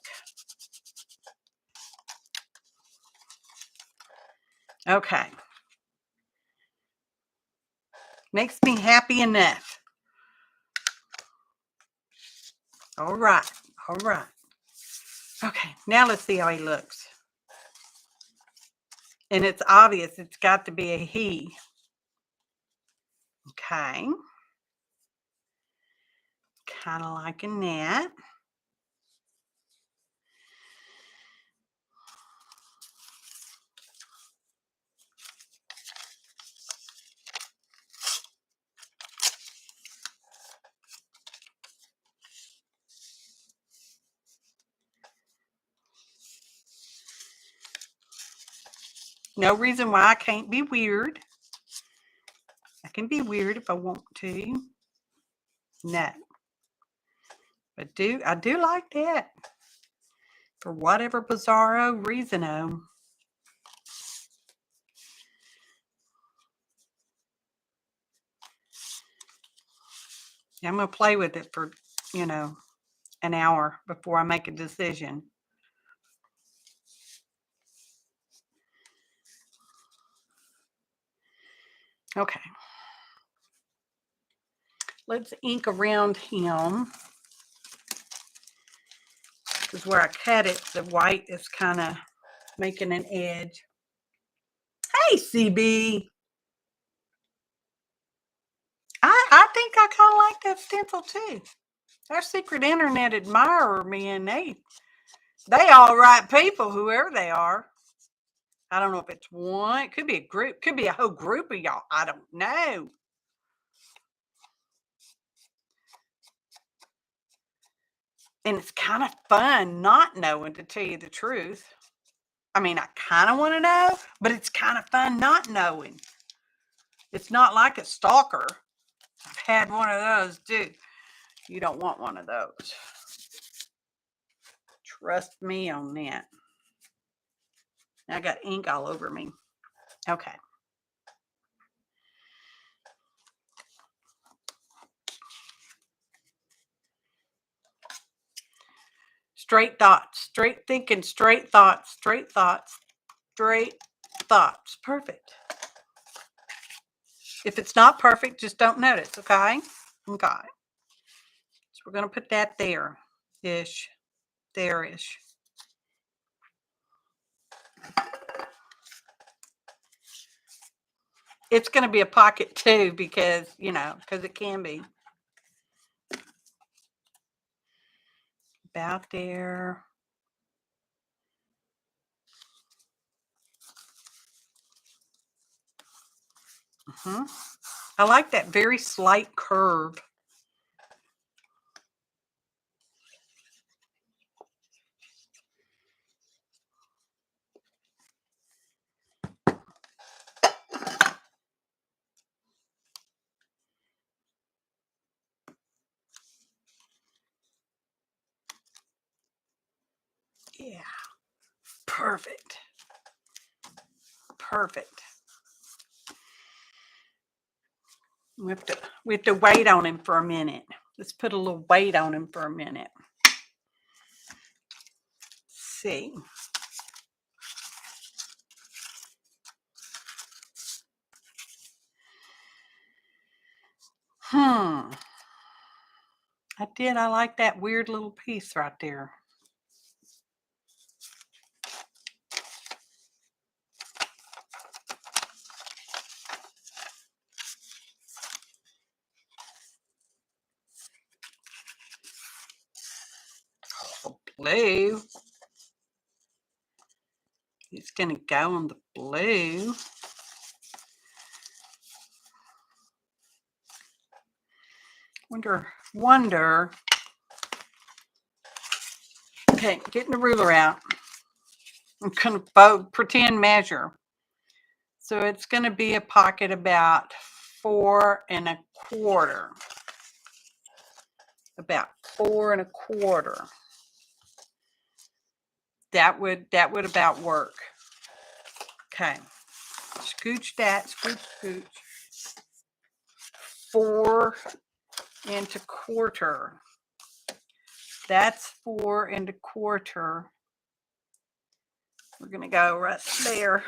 Okay. Makes me happy enough. All right. All right. Okay. Now let's see how he looks. And it's obvious it's got to be a he. Okay. Kind of liking that. No reason why I can't be weird. I can be weird if I want to. No. But I do like that. For whatever bizarro reason. I'm going to play with it for, an hour before I make a decision. Okay. Let's ink around him. Because where I cut it, the white is kind of making an edge. Hey, CB. I think I kind of like that stencil too. Our secret internet admirer, me, and they all right people, whoever they are. I don't know if it's one. It could be a group. Could be a whole group of y'all. I don't know. And it's kind of fun not knowing, to tell you the truth. I mean, I kind of want to know, but it's kind of fun not knowing. It's not like a stalker. I've had one of those too. You don't want one of those. Trust me on that. I got ink all over me. Okay. straight thoughts, straight thinking, straight thoughts, straight thoughts, straight thoughts. Perfect. If it's not perfect, just don't notice, okay? Okay. So we're going to put that there-ish, there-ish. It's going to be a pocket too because, you know, because it can be. About there. I like that very slight curve. Yeah. Perfect. Perfect. We have to wait on him for a minute. Let's put a little weight on him for a minute. Let's see. I like that weird little piece right there. Oh, blue. It's going to go on the blue. Wonder. Okay, getting the ruler out. I'm going to pretend measure. So it's going to be a pocket about 4 1/4. About 4 1/4. That would about work. Okay. Scooch that, scooch. 4 1/4. That's 4 1/4. We're going to go right there.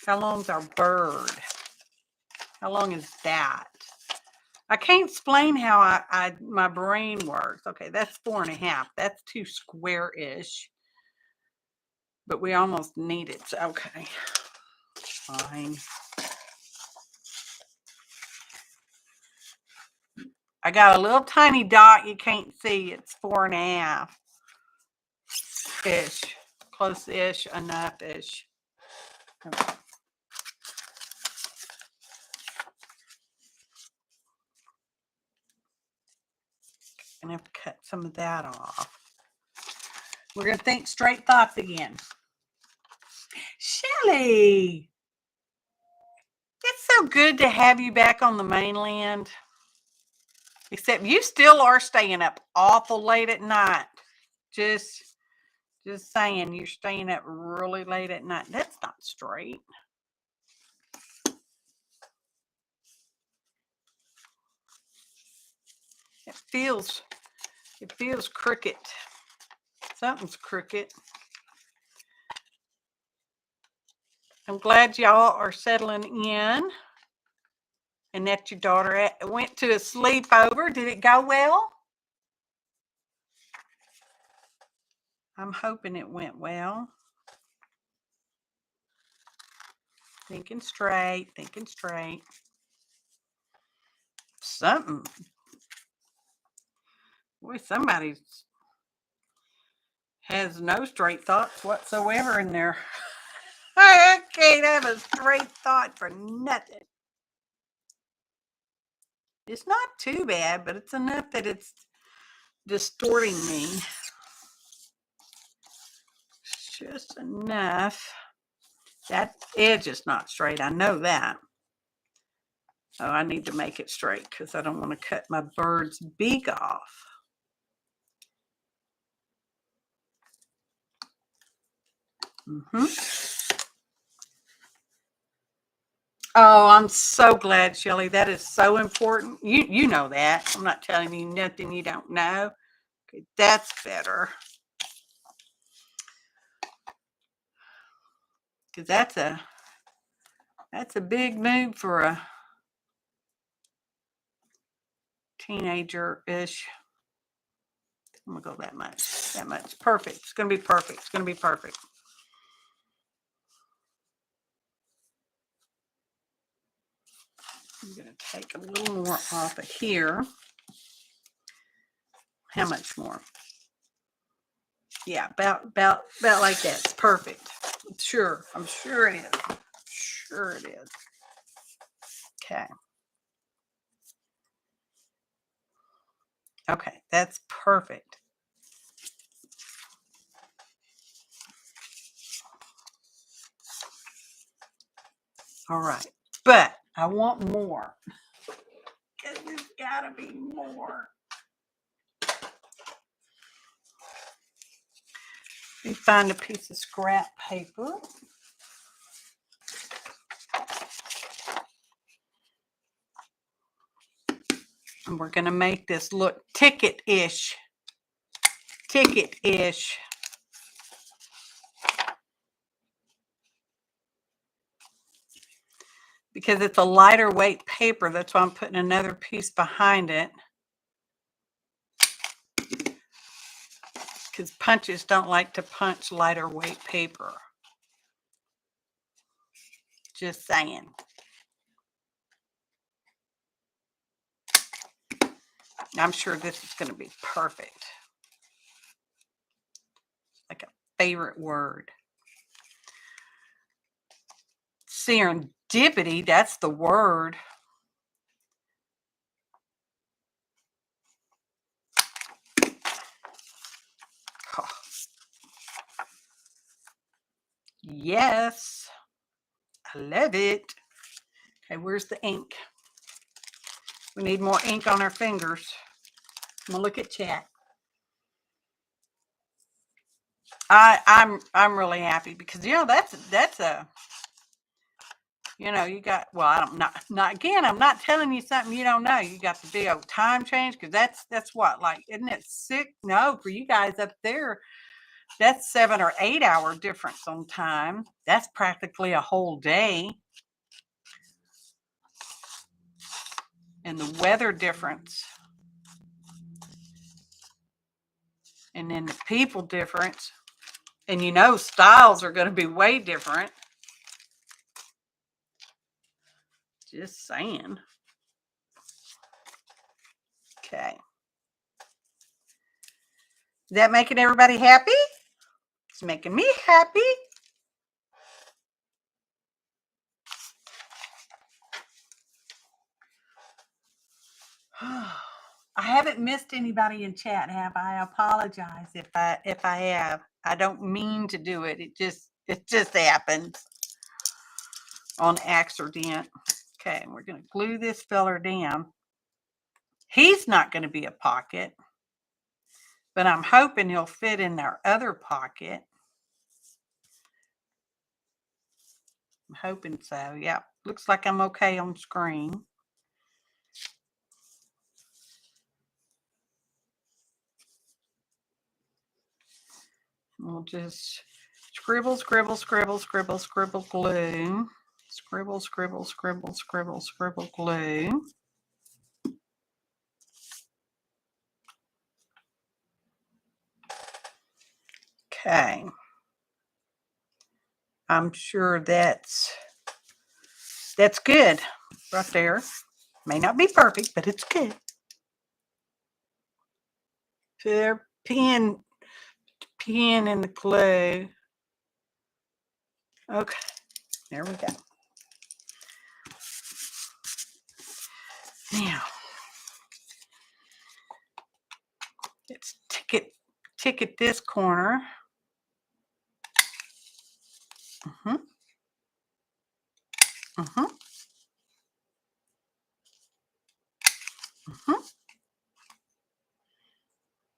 How long's our bird? How long is that? I can't explain how my brain works. Okay, that's 4 1/2. That's too square-ish. But we almost need it. So, okay. Fine. I got a little tiny dot you can't see. It's 4 1/2. Ish. Close-ish. Enough-ish. Okay. I'm going to have to cut some of that off. We're going to think straight thoughts again. Shelly! It's so good to have you back on the mainland. Except you still are staying up awful late at night. Just saying, you're staying up really late at night. That's not straight. It feels crooked. Something's crooked. I'm glad y'all are settling in and that your daughter went to a sleepover. Did it go well? I'm hoping it went well. Thinking straight. Something. Boy, somebody has no straight thoughts whatsoever in there. I can't have a straight thought for nothing. It's not too bad, but it's enough that it's distorting me. It's just enough. That edge is not straight. I know that. Oh, I need to make it straight because I don't want to cut my bird's beak off. Oh, I'm so glad, Shelley. That is so important. You know that. I'm not telling you nothing you don't know. Okay, that's better. Because that's a big move for a teenager-ish. I'm gonna go that much. That much. Perfect. It's gonna be perfect. It's gonna be perfect. I'm gonna take a little more off of here. How much more? Yeah, about like that. It's perfect. Sure. I'm sure it is. Sure it is. Okay. Okay, that's perfect. All right, but I want more. Because there's gotta be more. Let me find a piece of scrap paper. And we're gonna make this look ticket-ish. Ticket-ish. Because it's a lighter weight paper, that's why I'm putting another piece behind it. Because punches don't like to punch lighter weight paper. Just saying. I'm sure this is going to be perfect. Like a favorite word. Serendipity, that's the word. Oh. Yes. I love it. Okay, where's the ink? We need more ink on our fingers. I'm gonna look at chat. I'm really happy because that's a you got I'm not again, I'm not telling you something you don't know. You got the big old time change because that's what, like, isn't it 6? No, for you guys up there, that's 7 or 8 hour difference on time. That's practically a whole day. And the weather difference. And then the people difference. And styles are going to be way different. Just saying. Okay. Is that making everybody happy? It's making me happy. I haven't missed anybody in chat, have I? I apologize if I have. I don't mean to do it. It just happens on accident. Okay, we're going to glue this feller down. He's not going to be a pocket, but I'm hoping he'll fit in our other pocket. I'm hoping so. Yeah, looks like I'm okay on screen. We'll just scribble, scribble, scribble, scribble, scribble, glue. Scribble, scribble, scribble, scribble, scribble, glue. Okay. I'm sure that's good right there. May not be perfect, but it's good. Put pin in the glue. Okay, there we go. Now, let's ticket this corner. Mm-hmm. Mm-hmm. Mm-hmm.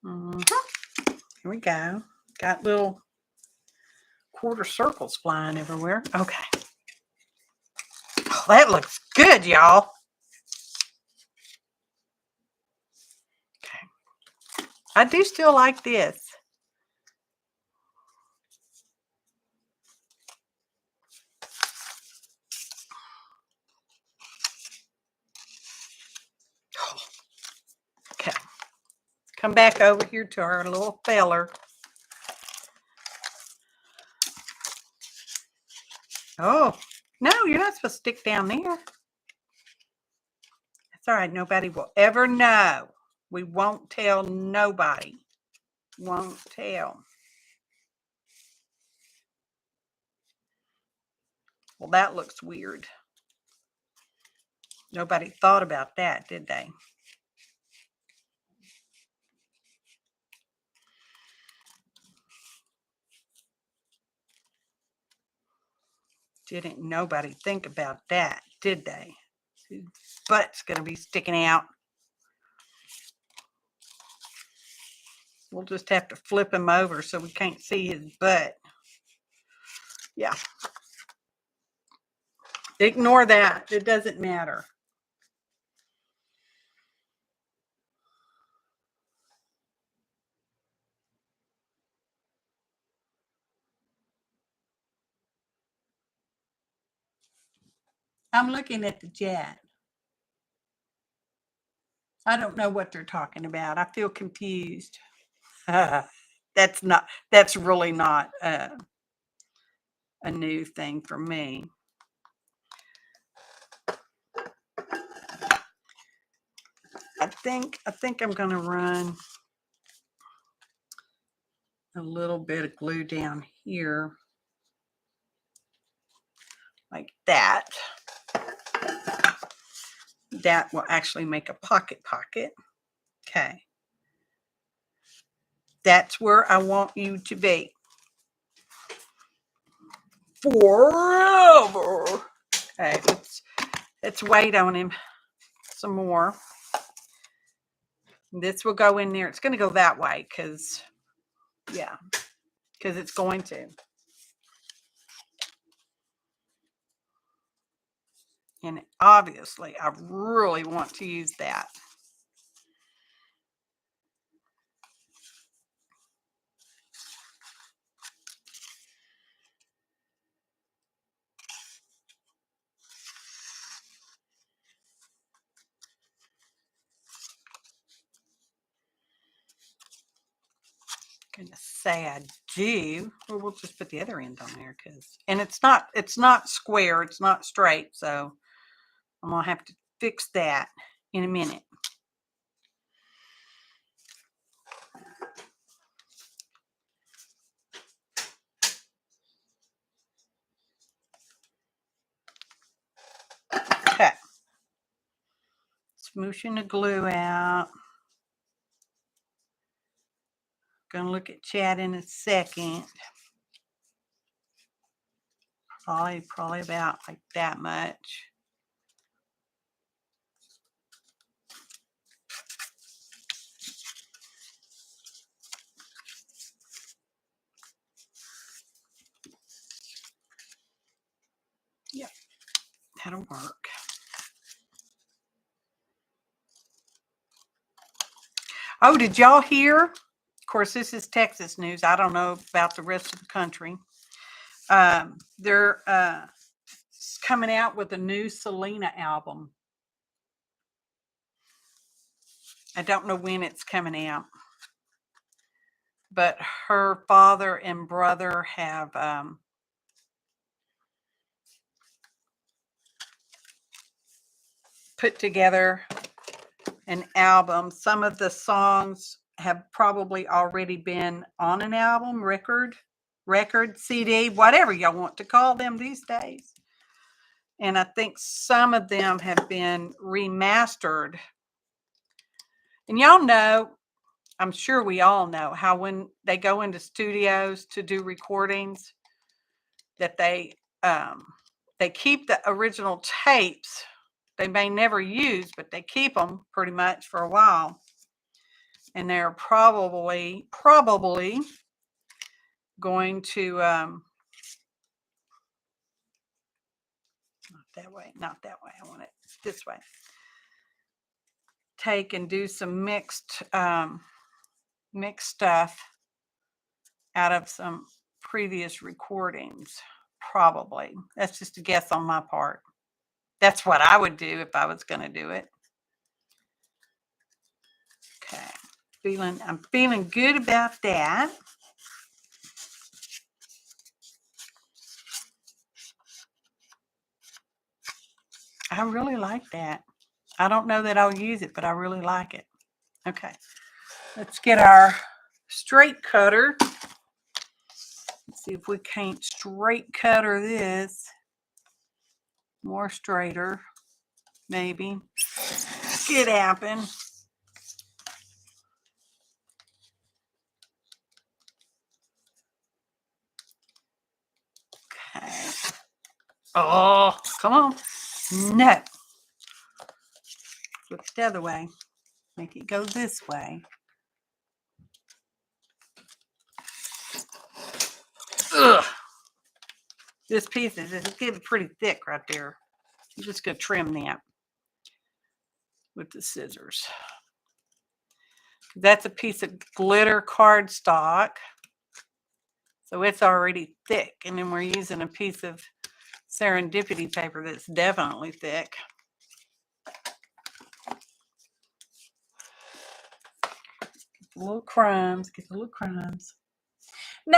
Mm-hmm. Here we go. Got little quarter circles flying everywhere. Okay. Oh, that looks good, y'all. Okay. I do still like this. Okay. Come back over here to our little feller. Oh, no, you're not supposed to stick down there. That's all right. Nobody will ever know. We won't tell nobody. Won't tell. Well, that looks weird. Nobody thought about that, did they? Didn't nobody think about that, did they? His butt's going to be sticking out. We'll just have to flip him over so we can't see his butt. Yeah. Ignore that. It doesn't matter. I'm looking at the chat. I don't know what they're talking about. I feel confused. That's really not a new thing for me. I think I'm going to run a little bit of glue down here like that. That will actually make a pocket. Okay. That's where I want you to be. Forever. Okay, let's wait on him some more. This will go in there. It's going to go that way because it's going to. And obviously, I really want to use that. I'm gonna say I do. Well, we'll just put the other end on there and it's not square. It's not straight. So I'm gonna have to fix that in a minute. Okay. Smooshing the glue out. Gonna look at chat in a second. Probably about like that much. Yep, that'll work. Oh, did y'all hear? Of course, this is Texas news. I don't know about the rest of the country. They're coming out with a new Selena album. I don't know when it's coming out, but her father and brother have put together an album. Some of the songs have probably already been on an album, record, CD, whatever y'all want to call them these days. And I think some of them have been remastered. And y'all know, I'm sure we all know how when they go into studios to do recordings that they keep the original tapes. They may never use, but they keep them pretty much for a while. And they're probably going to that way, not that way. I want it this way. Take and do some mixed stuff out of some previous recordings, probably. That's just a guess on my part. That's what I would do if I was going to do it. Okay, I'm feeling good about that. I really like that. I don't know that I'll use it, but I really like it. Okay, let's get our straight cutter. Let's see if we can't straight cutter this. More straighter, maybe. It happen. Okay. Oh, come on. No. Flip it the other way. Make it go this way. Ugh. This piece is getting pretty thick right there. I'm just going to trim that with the scissors. That's a piece of glitter cardstock. So it's already thick. And then we're using a piece of serendipity paper that's definitely thick. Get the little crumbs. Get the little crumbs. No,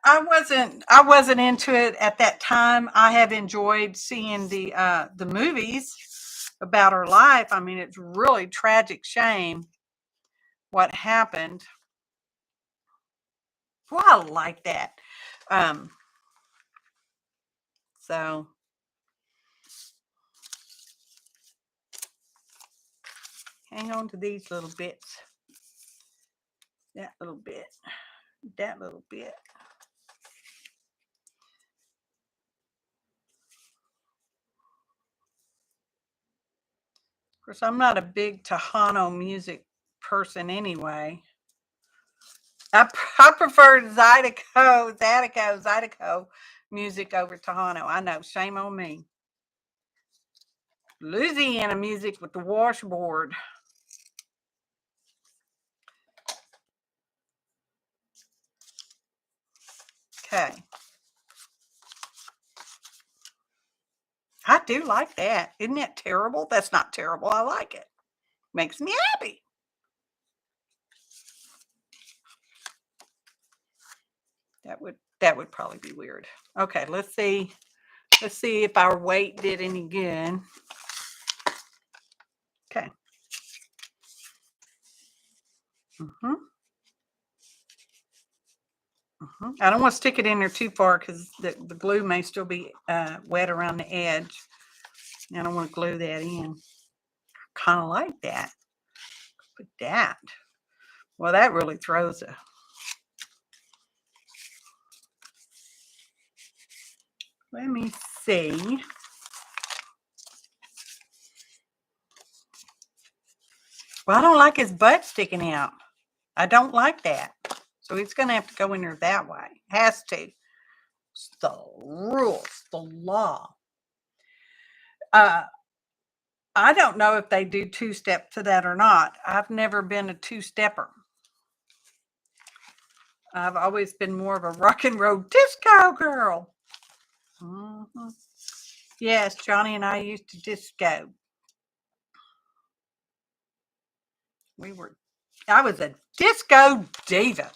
I wasn't into it at that time. I have enjoyed seeing the movies about her life. I mean, it's really tragic shame what happened. Well, I like that. So hang on to these little bits. That little bit. That little bit. Of course, I'm not a big Tejano music person anyway. I prefer Zydeco music over Tejano. I know, shame on me. Louisiana music with the washboard. Okay. I do like that. Isn't that terrible? That's not terrible. I like it. Makes me happy. That would probably be weird. Okay, let's see. Let's see if our weight did any good. Okay. I don't want to stick it in there too far because the glue may still be wet around the edge. I don't want to glue that in. Kind of like that. But that, well, that really throws a. Let me see. Well, I don't like his butt sticking out. I don't like that. So he's going to have to go in there that way. Has to. It's the rules, the law. I don't know if they do two-step to that or not. I've never been a two-stepper. I've always been more of a rock and roll disco girl. Yes, Johnny and I used to disco. I was a disco diva.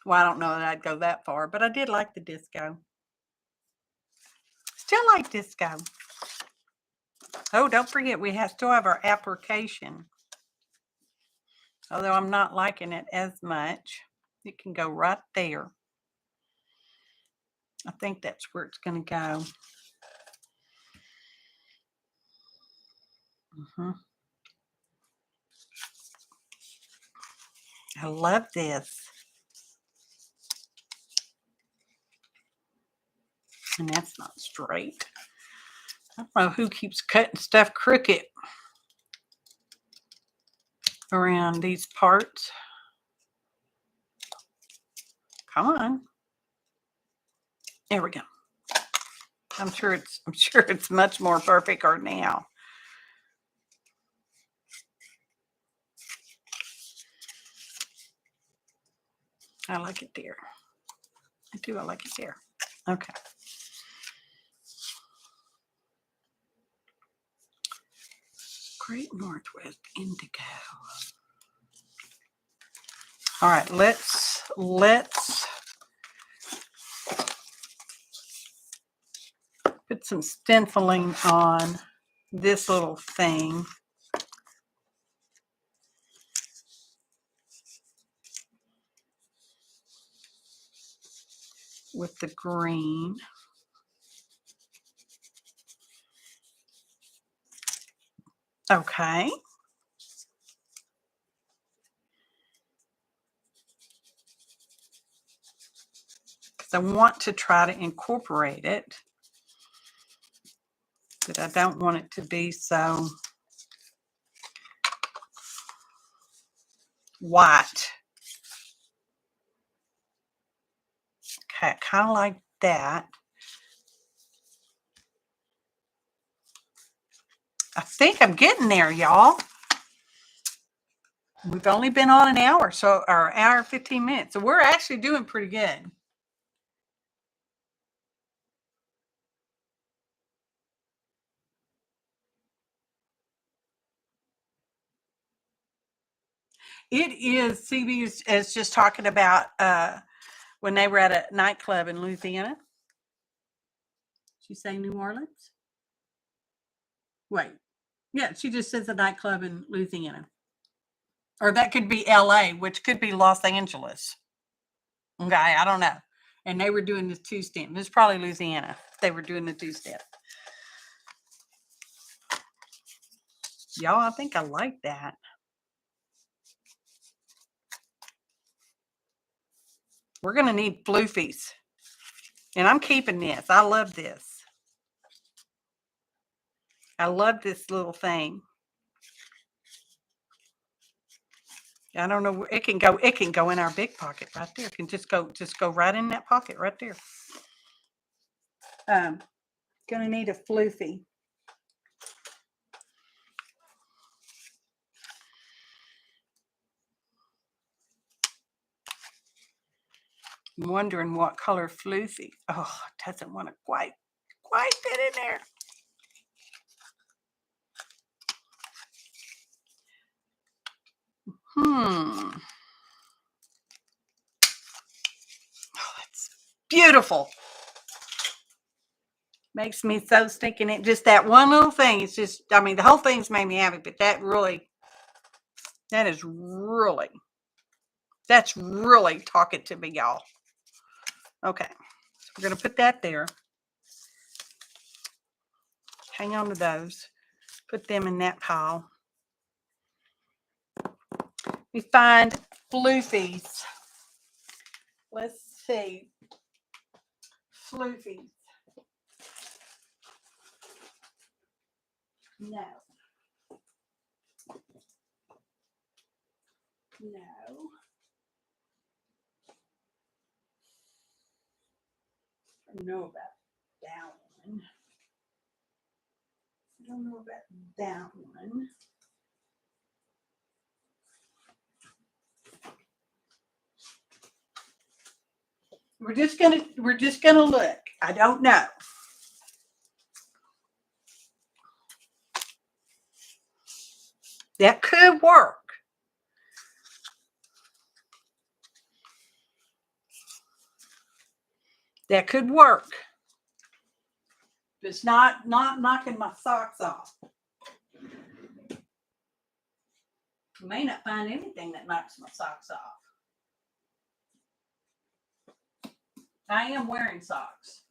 Well, I don't know that I'd go that far, but I did like the disco. Still like disco. Oh, don't forget, we still have our application. Although I'm not liking it as much. It can go right there. I think that's where it's going to go. I love this. And that's not straight. I don't know who keeps cutting stuff crooked around these parts. Come on. There we go. I'm sure it's much more perfect right now. I like it there. I do. I like it there. Okay. Great Northwest Indigo. All right, let's put some stenciling on this little thing. With the green. Okay. Because I want to try to incorporate it, but I don't want it to be so white. Okay, kind of like that. I think I'm getting there, y'all. We've only been on an hour, or hour and 15 minutes. So we're actually doing pretty good. It is, CB is just talking about when they were at a nightclub in Louisiana. She say New Orleans? Wait. Yeah, she just says a nightclub in Louisiana. Or that could be LA, which could be Los Angeles. Okay, I don't know. And they were doing the two-step. It's probably Louisiana. They were doing the two-step. Y'all, I think I like that. We're going to need floofies. And I'm keeping this. I love this. I love this little thing. I don't know where it can go. It can go in our big pocket right there. It can just go right in that pocket right there. Gonna need a floofy. I'm wondering what color floofy. Oh, it doesn't want to quite fit in there. Oh, that's beautiful. Makes me so stinking it. Just that one little thing. It's just, I mean, the whole thing's made me happy, but that's really talking to me, y'all. Okay. So we're going to put that there. Hang on to those. Put them in that pile. We find floofies. Let's see. Floofies. No. No. I don't know about that one. I don't know about that one. We're just gonna look. I don't know. That could work. That could work. It's not knocking my socks off. You may not find anything that knocks my socks off. I am wearing socks.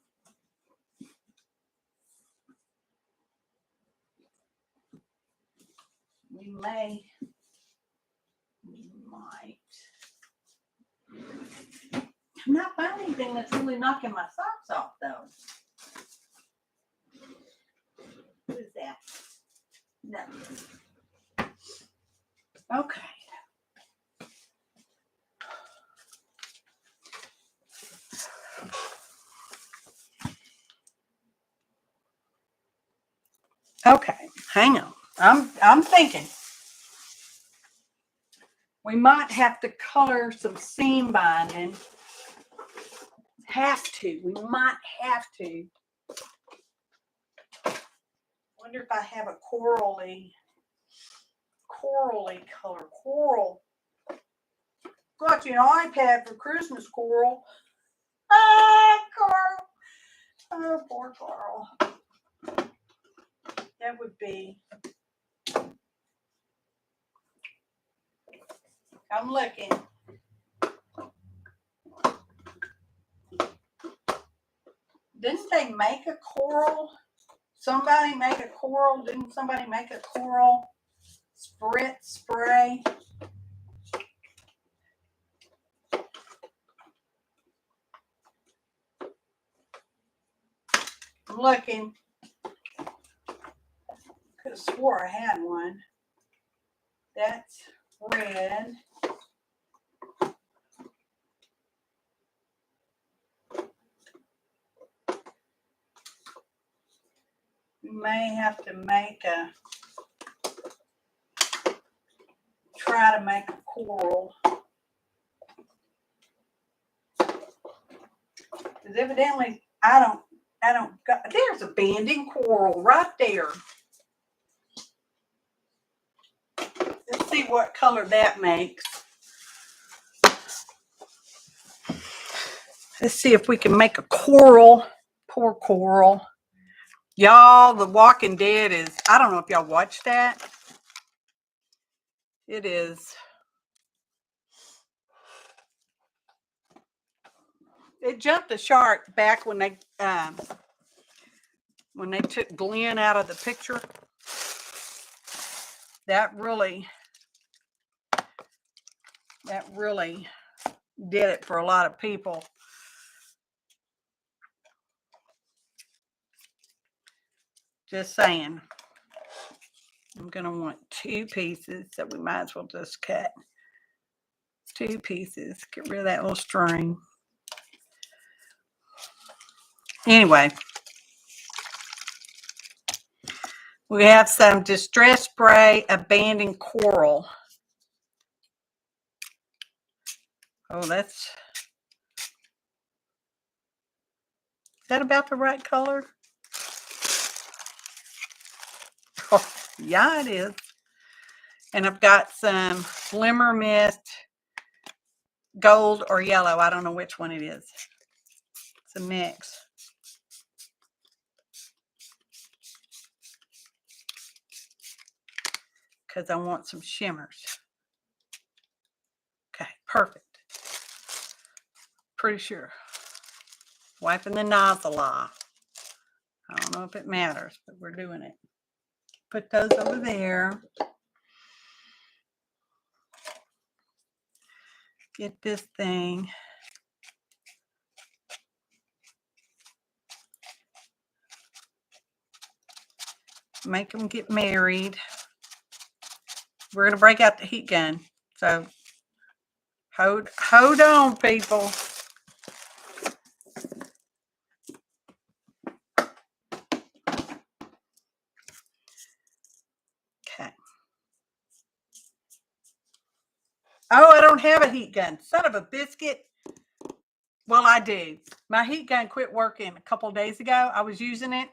We might. I'm not finding anything that's really knocking my socks off, though. What is that? No. Okay. Okay, hang on. I'm thinking. We might have to color some seam binding. We might have to. Wonder if I have a corally color. Coral. Got you an iPad for Christmas, Coral. Ah, Carl. Oh, poor Carl. That would be. I'm looking. Didn't they make a coral? Somebody make a coral? Didn't somebody make a coral spray? I'm looking. Could have swore I had one. That's red. We may have to try to make a coral. Because evidently I don't got, there's a banding coral right there. Let's see what color that makes. Let's see if we can make a coral. Poor coral. Y'all, The Walking Dead is, I don't know if y'all watched that. It is. It jumped the shark back when they took Glenn out of the picture. That really did it for a lot of people. Just saying. I'm going to want 2 pieces, so we might as well just cut 2 pieces. Get rid of that little string. Anyway, we have some Distress Spray Abandoned Coral. Oh, is that about the right color? Oh, yeah, it is. And I've got some Glimmer Mist, gold or yellow. I don't know which one it is. It's a mix. Because I want some shimmers. Okay, perfect. Pretty sure. Wiping the nozzle off. I don't know if it matters, but we're doing it. Put those over there. Get this thing. Make them get married. We're going to break out the heat gun. So hold on, people. Okay. Oh, I don't have a heat gun. Son of a biscuit. Well, I do. My heat gun quit working a couple of days ago. I was using it.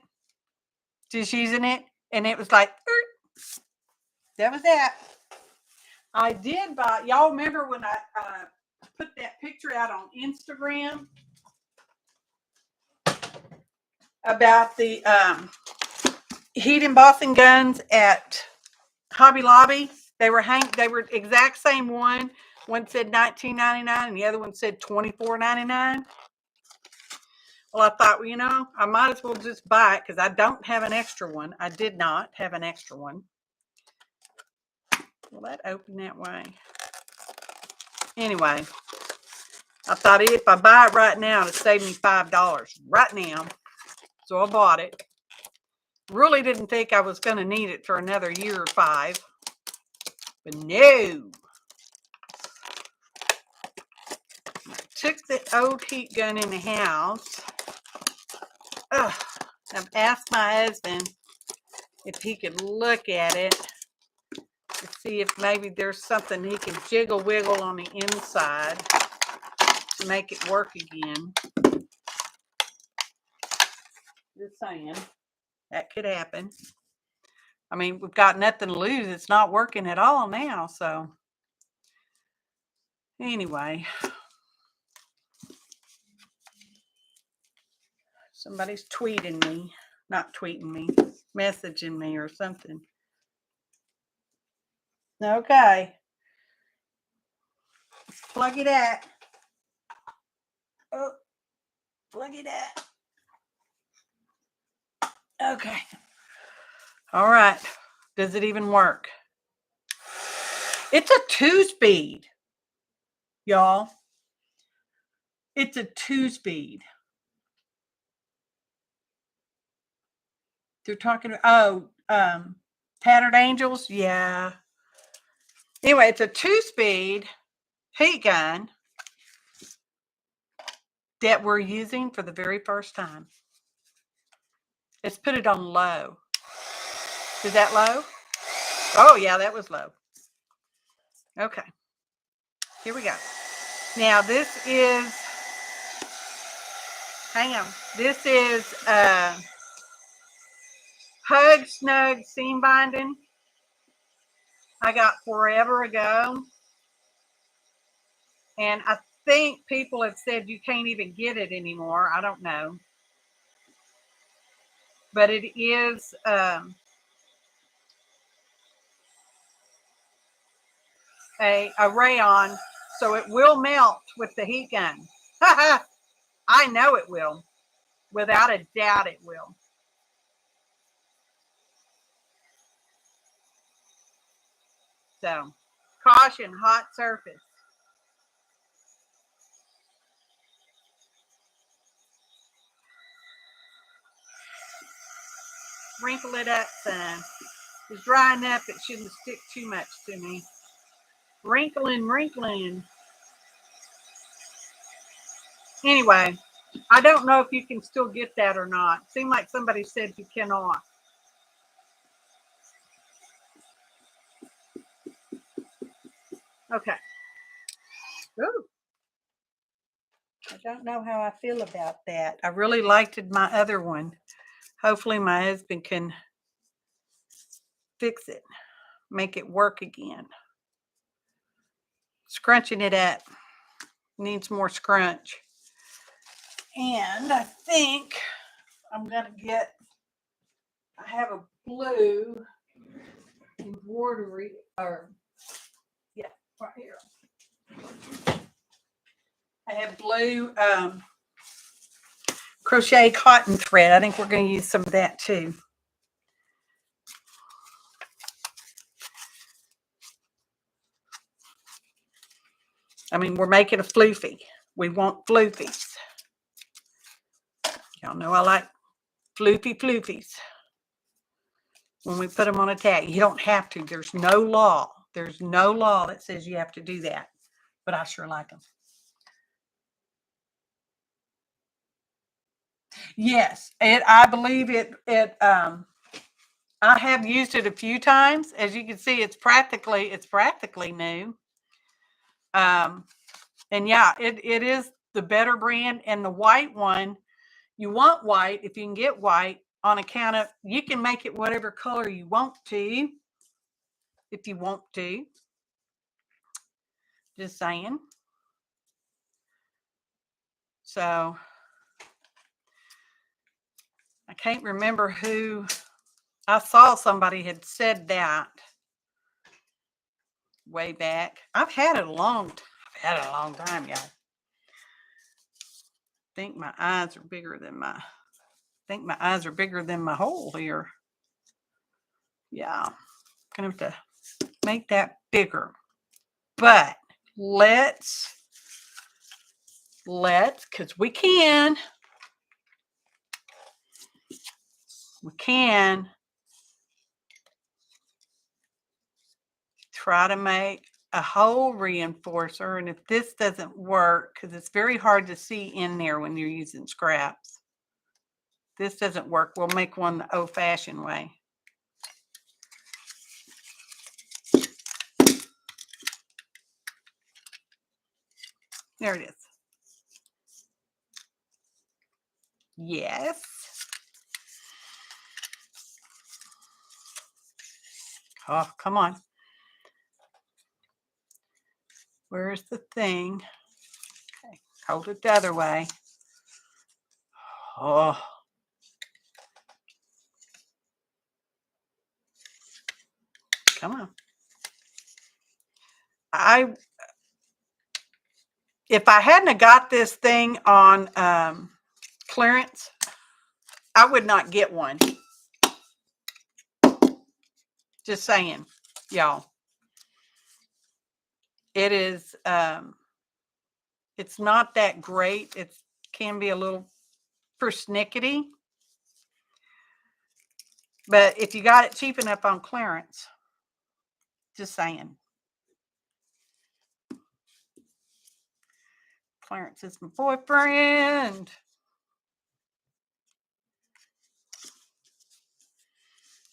Just using it. And it was like, that was that. I did buy, y'all remember when I put that picture out on Instagram about the heat embossing guns at Hobby Lobby? They were exact same one. One said $19.99 and the other one said $24.99. Well, I thought, well, you know, I might as well just buy it because I don't have an extra one. I did not have an extra one. Will that open that way? Anyway, I thought if I buy it right now, it'll save me $5 right now. So I bought it. Really didn't think I was going to need it for another year or 5. But no. I took the old heat gun in the house. I've asked my husband if he could look at it to see if maybe there's something he can jiggle wiggle on the inside to make it work again. Just saying, that could happen. I mean, we've got nothing to lose. It's not working at all now. So anyway, somebody's tweeting me, not tweeting me, messaging me or something. Okay. Let's plug it at. Oh, plug it at. Okay. All right. Does it even work? It's a 2-speed, y'all. It's a 2-speed. They're talking about, Tattered Angels. Yeah. Anyway, it's a 2-speed heat gun that we're using for the very first time. Let's put it on low. Is that low? Oh, yeah, that was low. Okay. Here we go. Now, this is, hang on. This is Hug Snug seam binding. I got forever ago. And I think people have said you can't even get it anymore. I don't know. But it is a rayon, so it will melt with the heat gun. I know it will. Without a doubt it will. So, caution, hot surface. Wrinkle it up, son. It's dry enough, it shouldn't stick too much to me. Wrinkling, wrinkling. Anyway, I don't know if you can still get that or not. It seemed like somebody said you cannot. Okay. Ooh. I don't know how I feel about that. I really liked my other one. Hopefully my husband can fix it, make it work again. Scrunching it up. Needs more scrunch. And I think I'm going to get, I have a blue embroidery, or yeah, right here. I have blue crochet cotton thread. I think we're going to use some of that too. I mean, we're making a floofy. We want floofies. Y'all know I like floofies. When we put them on a tag, you don't have to. There's no law. There's no law that says you have to do that. But I sure like them. Yes, I believe it. I have used it a few times. As you can see, it's practically new. And yeah, it is the better brand. And the white one, you want white if you can get white, on account of you can make it whatever color you want to, if you want to. Just saying. So I can't remember who. I saw somebody had said that way back. I've had it a long time, y'all. I think my eyes are bigger than my hole here. Yeah, gonna have to make that bigger. But let's, because we can try to make a hole reinforcer. And if this doesn't work, because it's very hard to see in there when you're using scraps, this doesn't work, we'll make one the old-fashioned way. There it is. Yes. Oh, come on. Where's the thing? Okay, hold it the other way. Oh. Come on. If I hadn't have got this thing on clearance, I would not get one. Just saying, y'all. It is, it's not that great. It can be a little persnickety. But if you got it cheap enough on clearance, just saying. Clarence is my boyfriend.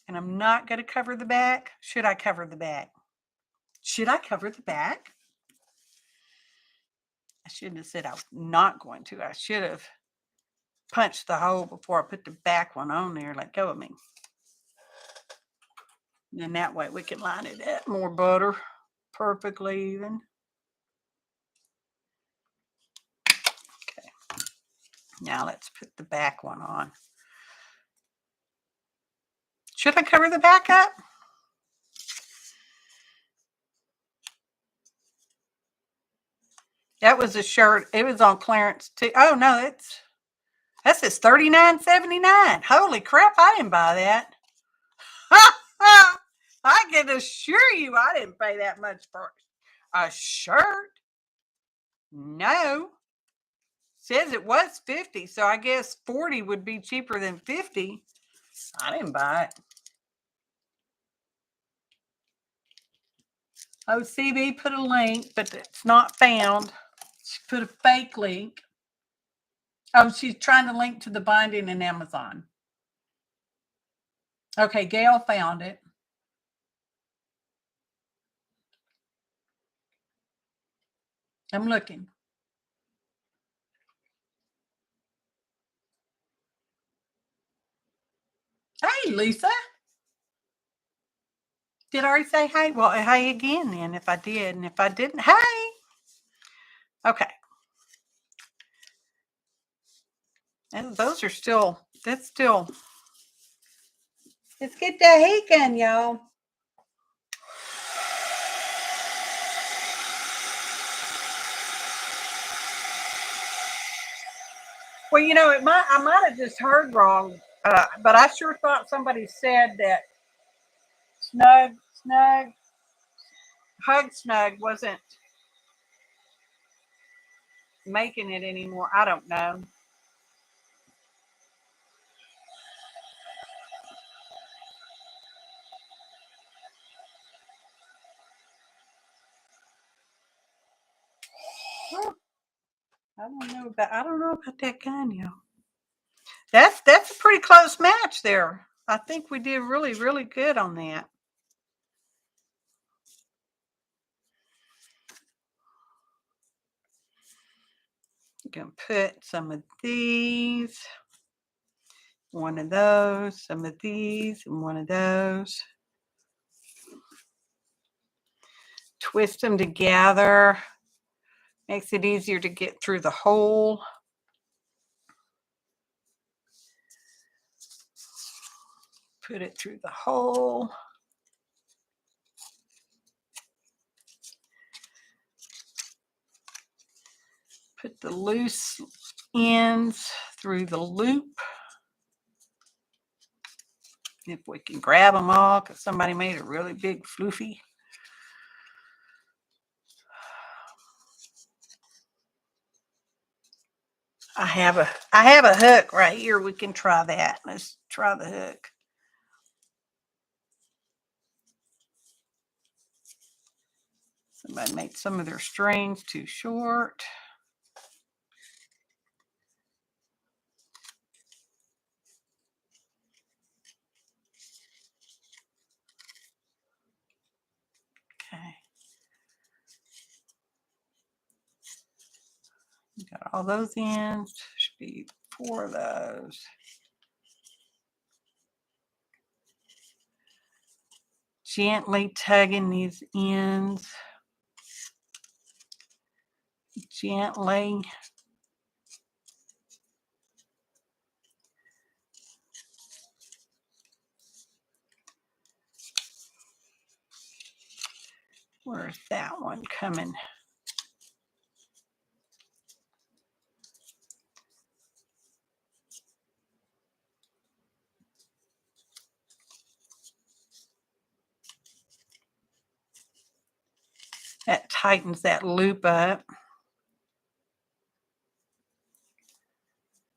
And I'm not going to cover the back. Should I cover the back? Should I cover the back? I shouldn't have said I was not going to. I should have punched the hole before I put the back one on there. Let go of me. And then that way we can line it up more butter. Perfectly even. Okay. Now let's put the back one on. Should I cover the back up? That was a shirt. It was on clearance too. Oh no, that says $39.79. Holy crap! I didn't buy that. I can assure you, I didn't pay that much for a shirt. No, says it was 50, so I guess 40 would be cheaper than 50. I didn't buy it. OCB put a link, but it's not found. She put a fake link. Oh, she's trying to link to the binding in Amazon. Okay, Gail found it. I'm looking. Hey, Lisa. Did I already say hey? Well, hey again then if I did. And if I didn't, hey. Okay. And those are still, that's still, let's get the heat gun, y'all. Well, you know, I might have just heard wrong, but I sure thought somebody said that Hug Snug wasn't making it anymore. I don't know. I don't know about that gun, y'all. That's a pretty close match there. I think we did really, really good on that. You can put some of these, one of those, some of these, and one of those. Twist them together. Makes it easier to get through the hole. Put it through the hole. Put the loose ends through the loop. If we can grab them all, because somebody made a really big floofy. I have a hook right here. We can try that. Let's try the hook. Somebody made some of their strings too short. Okay. Got all those ends. Should be 4 of those. Gently tugging these ends. Gently. Where's that one coming? That tightens that loop up.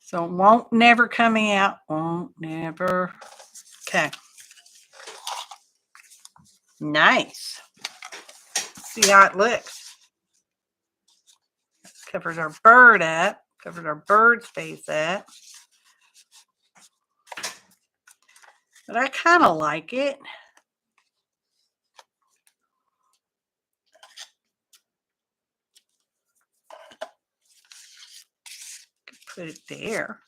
So it won't never coming out. Won't never. Okay. Nice. See how it looks. Covers our bird up. Covers our bird's face up. But I kind of like it. Put it there.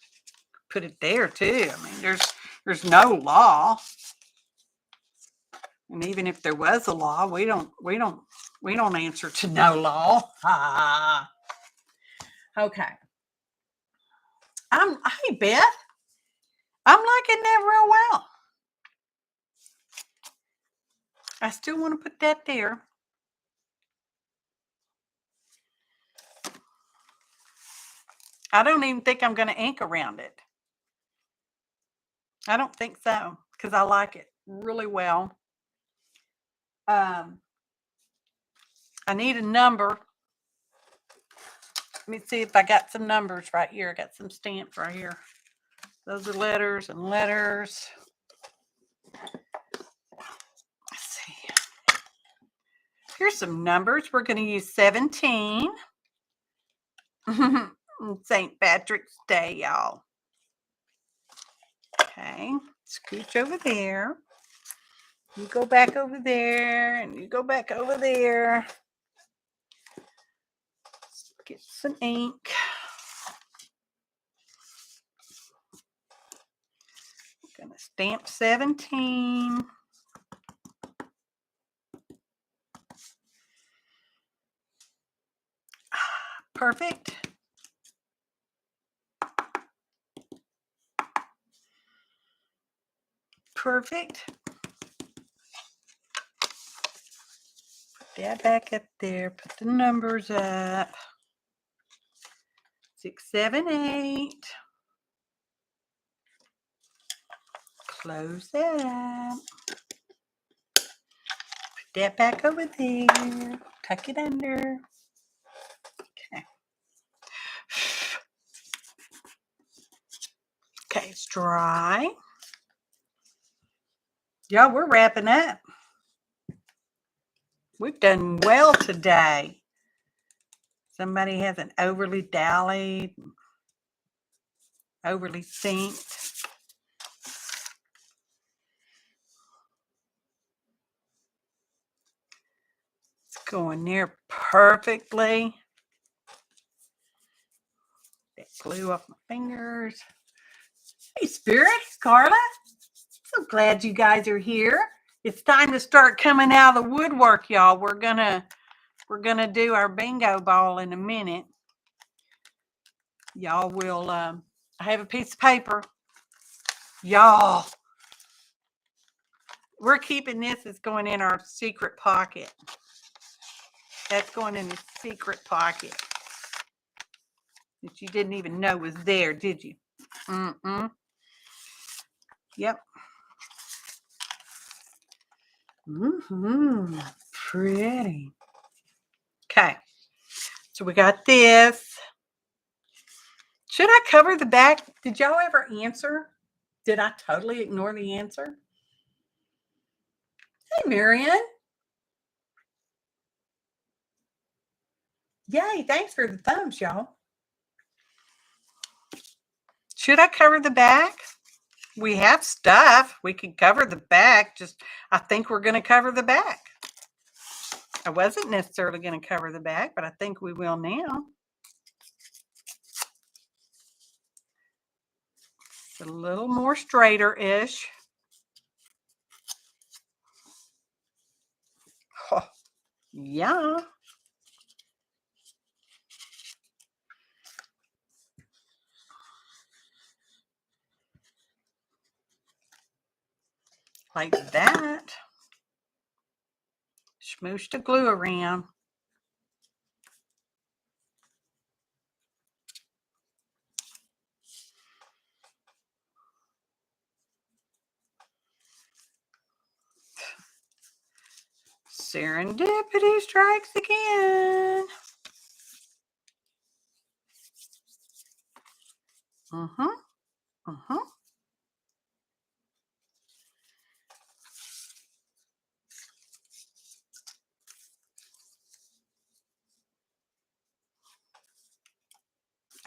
Put it there too. I mean, there's no law. And even if there was a law, we don't answer to no law. Okay. Hey Beth. I'm liking that real well. I still want to put that there. I don't even think I'm going to ink around it. I don't think so, because I like it really well. I need a number. Let me see if I got some numbers right here. I got some stamps right here. Those are letters and letters. Let's see. Here's some numbers. We're going to use 17. St. Patrick's Day, y'all. Okay. Scooch over there. You go back over there, and you go back over there. Let's get some ink. I'm going to stamp 17. Perfect. Perfect. Put that back up there. Put the numbers up. 6, 7, 8. Close that up. Put that back over there. Tuck it under. Okay. Okay, it's dry. Y'all, we're wrapping up. We've done well today. Somebody hasn't overly dallied, overly synced. It's going there perfectly. That glue off my fingers. Hey, Spirit, Carla. So glad you guys are here. It's time to start coming out of the woodwork, y'all. We're gonna do our bingo ball in a minute. Y'all will. I have a piece of paper. Y'all, we're keeping this. It's going in our secret pocket. That's going in the secret pocket that you didn't even know was there, did you? Yep. Pretty. Okay. So we got this. Should I cover the back? Did y'all ever answer? Did I totally ignore the answer? Hey, Marion. Yay, thanks for the thumbs, y'all. Should I cover the back? We have stuff. We could cover the back. Just, I think we're going to cover the back. I wasn't necessarily going to cover the back, but I think we will now. a little more straighter-ish. Oh, yeah. Like that. Smoosh the glue around. Serendipity strikes again.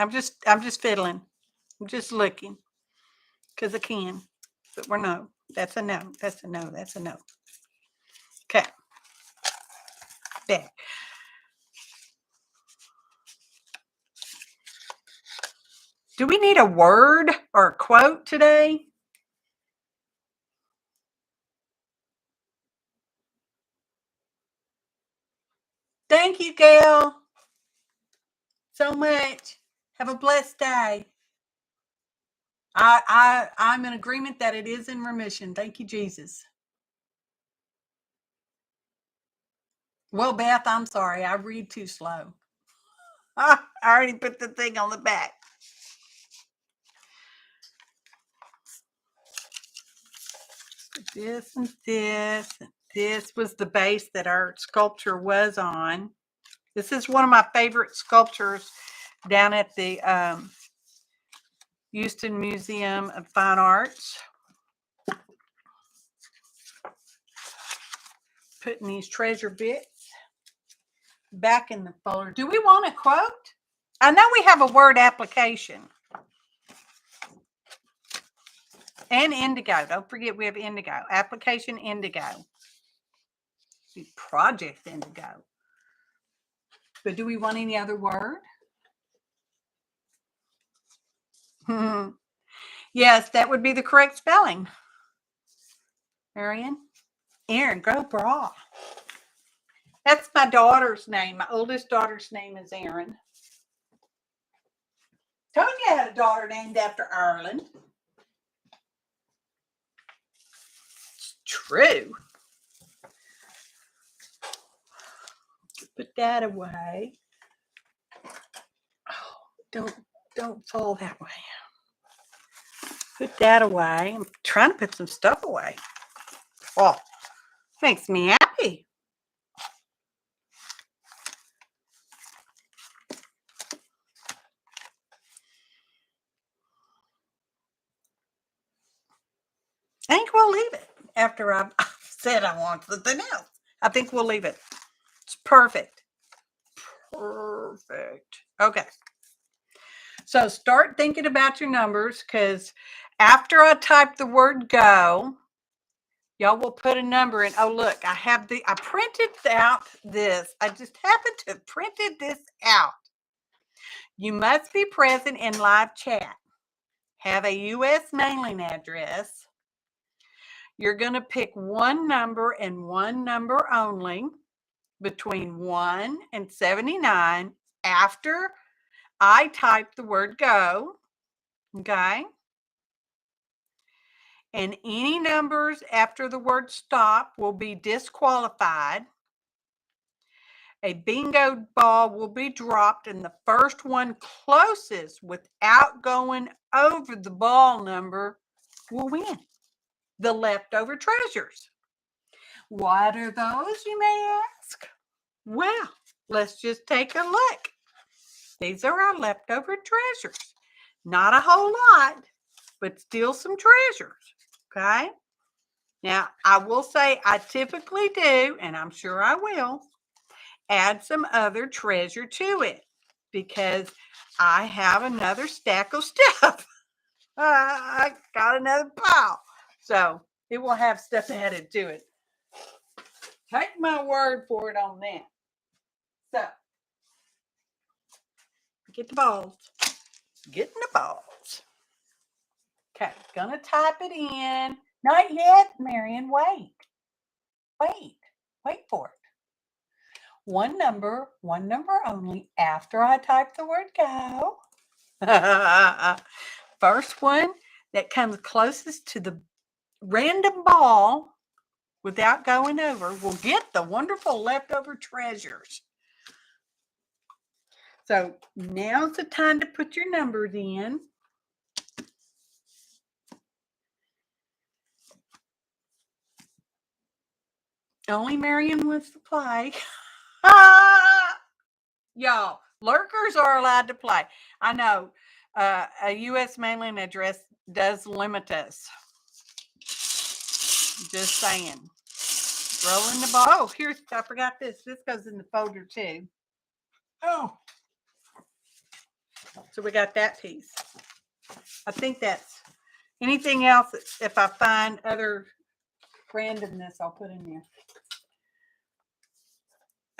I'm just fiddling. I'm just looking because I can. But we're no. That's a no. That's a no. That's a no. Okay. There. Do we need a word or a quote today? Thank you, Gail, so much. Have a blessed day. I'm in agreement that it is in remission. Thank you, Jesus. Well, Beth, I'm sorry. I read too slow. I already put the thing on the back. This and this. This was the base that our sculpture was on. This is one of my favorite sculptures down at the Houston Museum of Fine Arts. Putting these treasure bits back in the folder. Do we want a quote? I know we have a word application. And indigo. Don't forget we have indigo. Application indigo. Project indigo. But do we want any other word? Yes, that would be the correct spelling. Arian? Erin, go bra. That's my daughter's name. My oldest daughter's name is Erin. Tonya had a daughter named after Ireland. It's true. Put that away. Oh, don't fall that way. Put that away. I'm trying to put some stuff away. Oh, makes me happy. I think we'll leave it after I've said I want something else. I think we'll leave it. It's perfect. Perfect. Okay. So start thinking about your numbers, because after I type the word go, y'all will put a number in. Oh, look, I printed out this. I just happened to have printed this out. You must be present in live chat. Have a U.S. mailing address. You're going to pick one number and one number only between 1 and 79 after I type the word go. Okay. And any numbers after the word stop will be disqualified. A bingo ball will be dropped, and the first one closest without going over the ball number will win the leftover treasures. What are those, you may ask? Well, let's just take a look. These are our leftover treasures. Not a whole lot, but still some treasures. Okay? Now, I will say I typically do, and I'm sure I will, add some other treasure to it because I have another stack of stuff. I got another pile. So it will have stuff added to it. Take my word for it on that. So get the balls. Getting the balls. Okay, gonna type it in. Not yet, Marion. Wait for it. One number only after I type the word go. First one that comes closest to the random ball without going over will get the wonderful leftover treasures. So now's the time to put your numbers in. Only Marion wants to play. Y'all, lurkers are allowed to play. I know a U.S. mailing address does limit us. Just saying. Rolling the ball. Oh, here's, I forgot this. This goes in the folder too. Oh. So we got that piece. I think that's anything else. If I find other randomness, I'll put in there.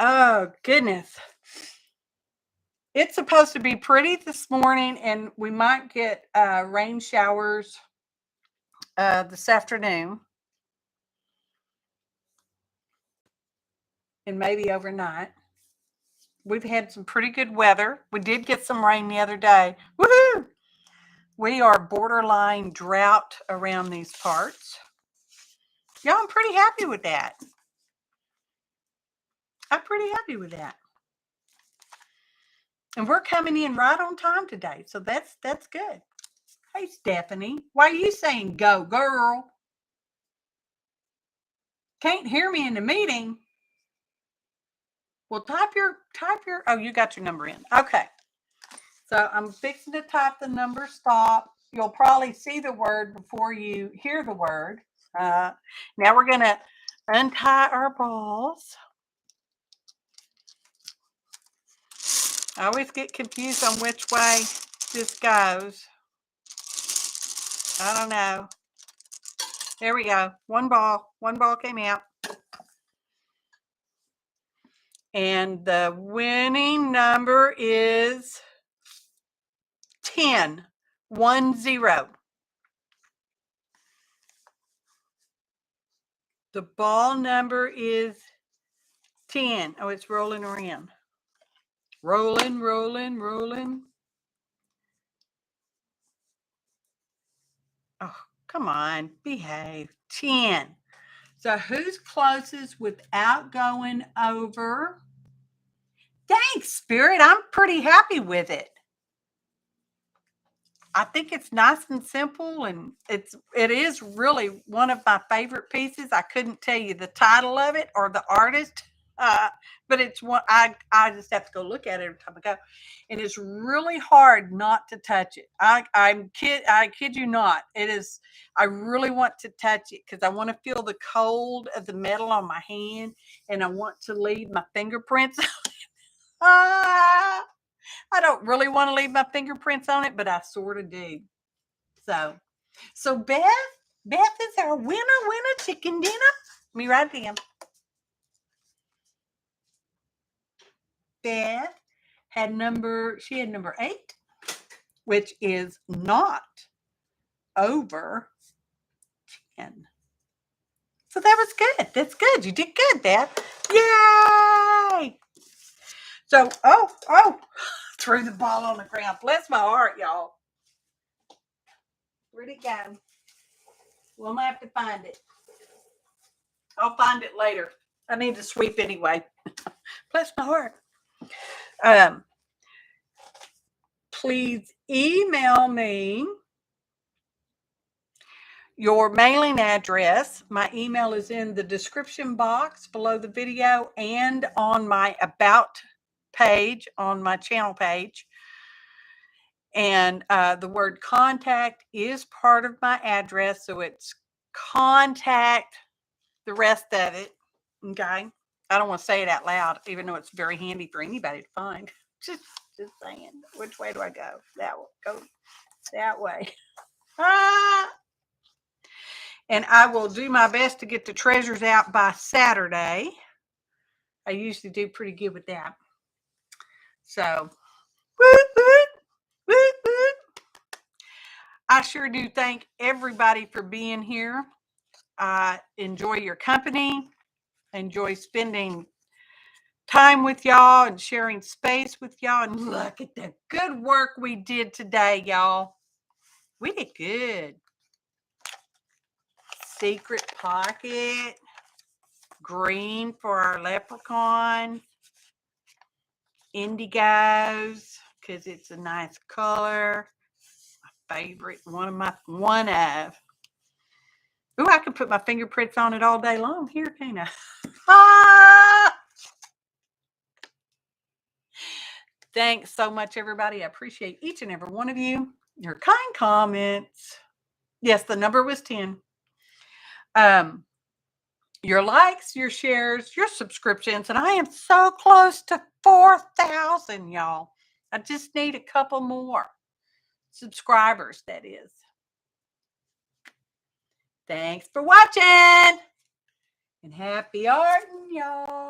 Oh, goodness. It's supposed to be pretty this morning, and we might get rain showers this afternoon. And maybe overnight. We've had some pretty good weather. We did get some rain the other day. Woohoo! We are borderline drought around these parts. Yeah, I'm pretty happy with that. I'm pretty happy with that. And we're coming in right on time today. So that's good. Hey, Stephanie, why are you saying go, girl? Can't hear me in the meeting. Well, type your, oh, you got your number in. Okay. So I'm fixing to type the number stop. You'll probably see the word before you hear the word. Now we're going to untie our balls. I always get confused on which way this goes. I don't know. There we go. One ball came out. And the winning number is 10. 10. The ball number is 10. Oh, it's rolling around. Rolling. Oh, come on. Behave. 10. So who's closest without going over? Thanks, Spirit. I'm pretty happy with it. I think it's nice and simple, and it is really one of my favorite pieces. I couldn't tell you the title of it or the artist, but it's one I just have to go look at it every time I go, and it's really hard not to touch it. I kid you not. It is. I really want to touch it because I want to feel the cold of the metal on my hand, and I want to leave my fingerprints. I don't really want to leave my fingerprints on it, but I sort of do. So Beth is our winner chicken dinner. Let me write it down. Beth had number 8, which is not over 10. So that was good. That's good. You did good, Beth. Yay! So, oh, threw the ball on the ground. Bless my heart, y'all. Where'd it go? Well, I'm going to have to find it. I'll find it later. I need to sweep anyway. Bless my heart. Please email me your mailing address. My email is in the description box below the video and on my about page on my channel page. And the word contact is part of my address. So it's contact the rest of it. Okay. I don't want to say it out loud, even though it's very handy for anybody to find. Just saying. Which way do I go? That way. Go that way. And I will do my best to get the treasures out by Saturday. I usually do pretty good with that. So, I sure do thank everybody for being here. I enjoy your company. Enjoy spending time with y'all and sharing space with y'all. And look at the good work we did today, y'all. We did good. Secret pocket. Green for our leprechaun. Indigos, because it's a nice color. My favorite. One of. Ooh, I could put my fingerprints on it all day long. Here, can't I? Ah! Thanks so much, everybody. I appreciate each and every one of you. Your kind comments. Yes, the number was 10. Your likes, your shares, your subscriptions, and I am so close to 4,000, y'all. I just need a couple more subscribers, that is. Thanks for watching, and happy arting, y'all.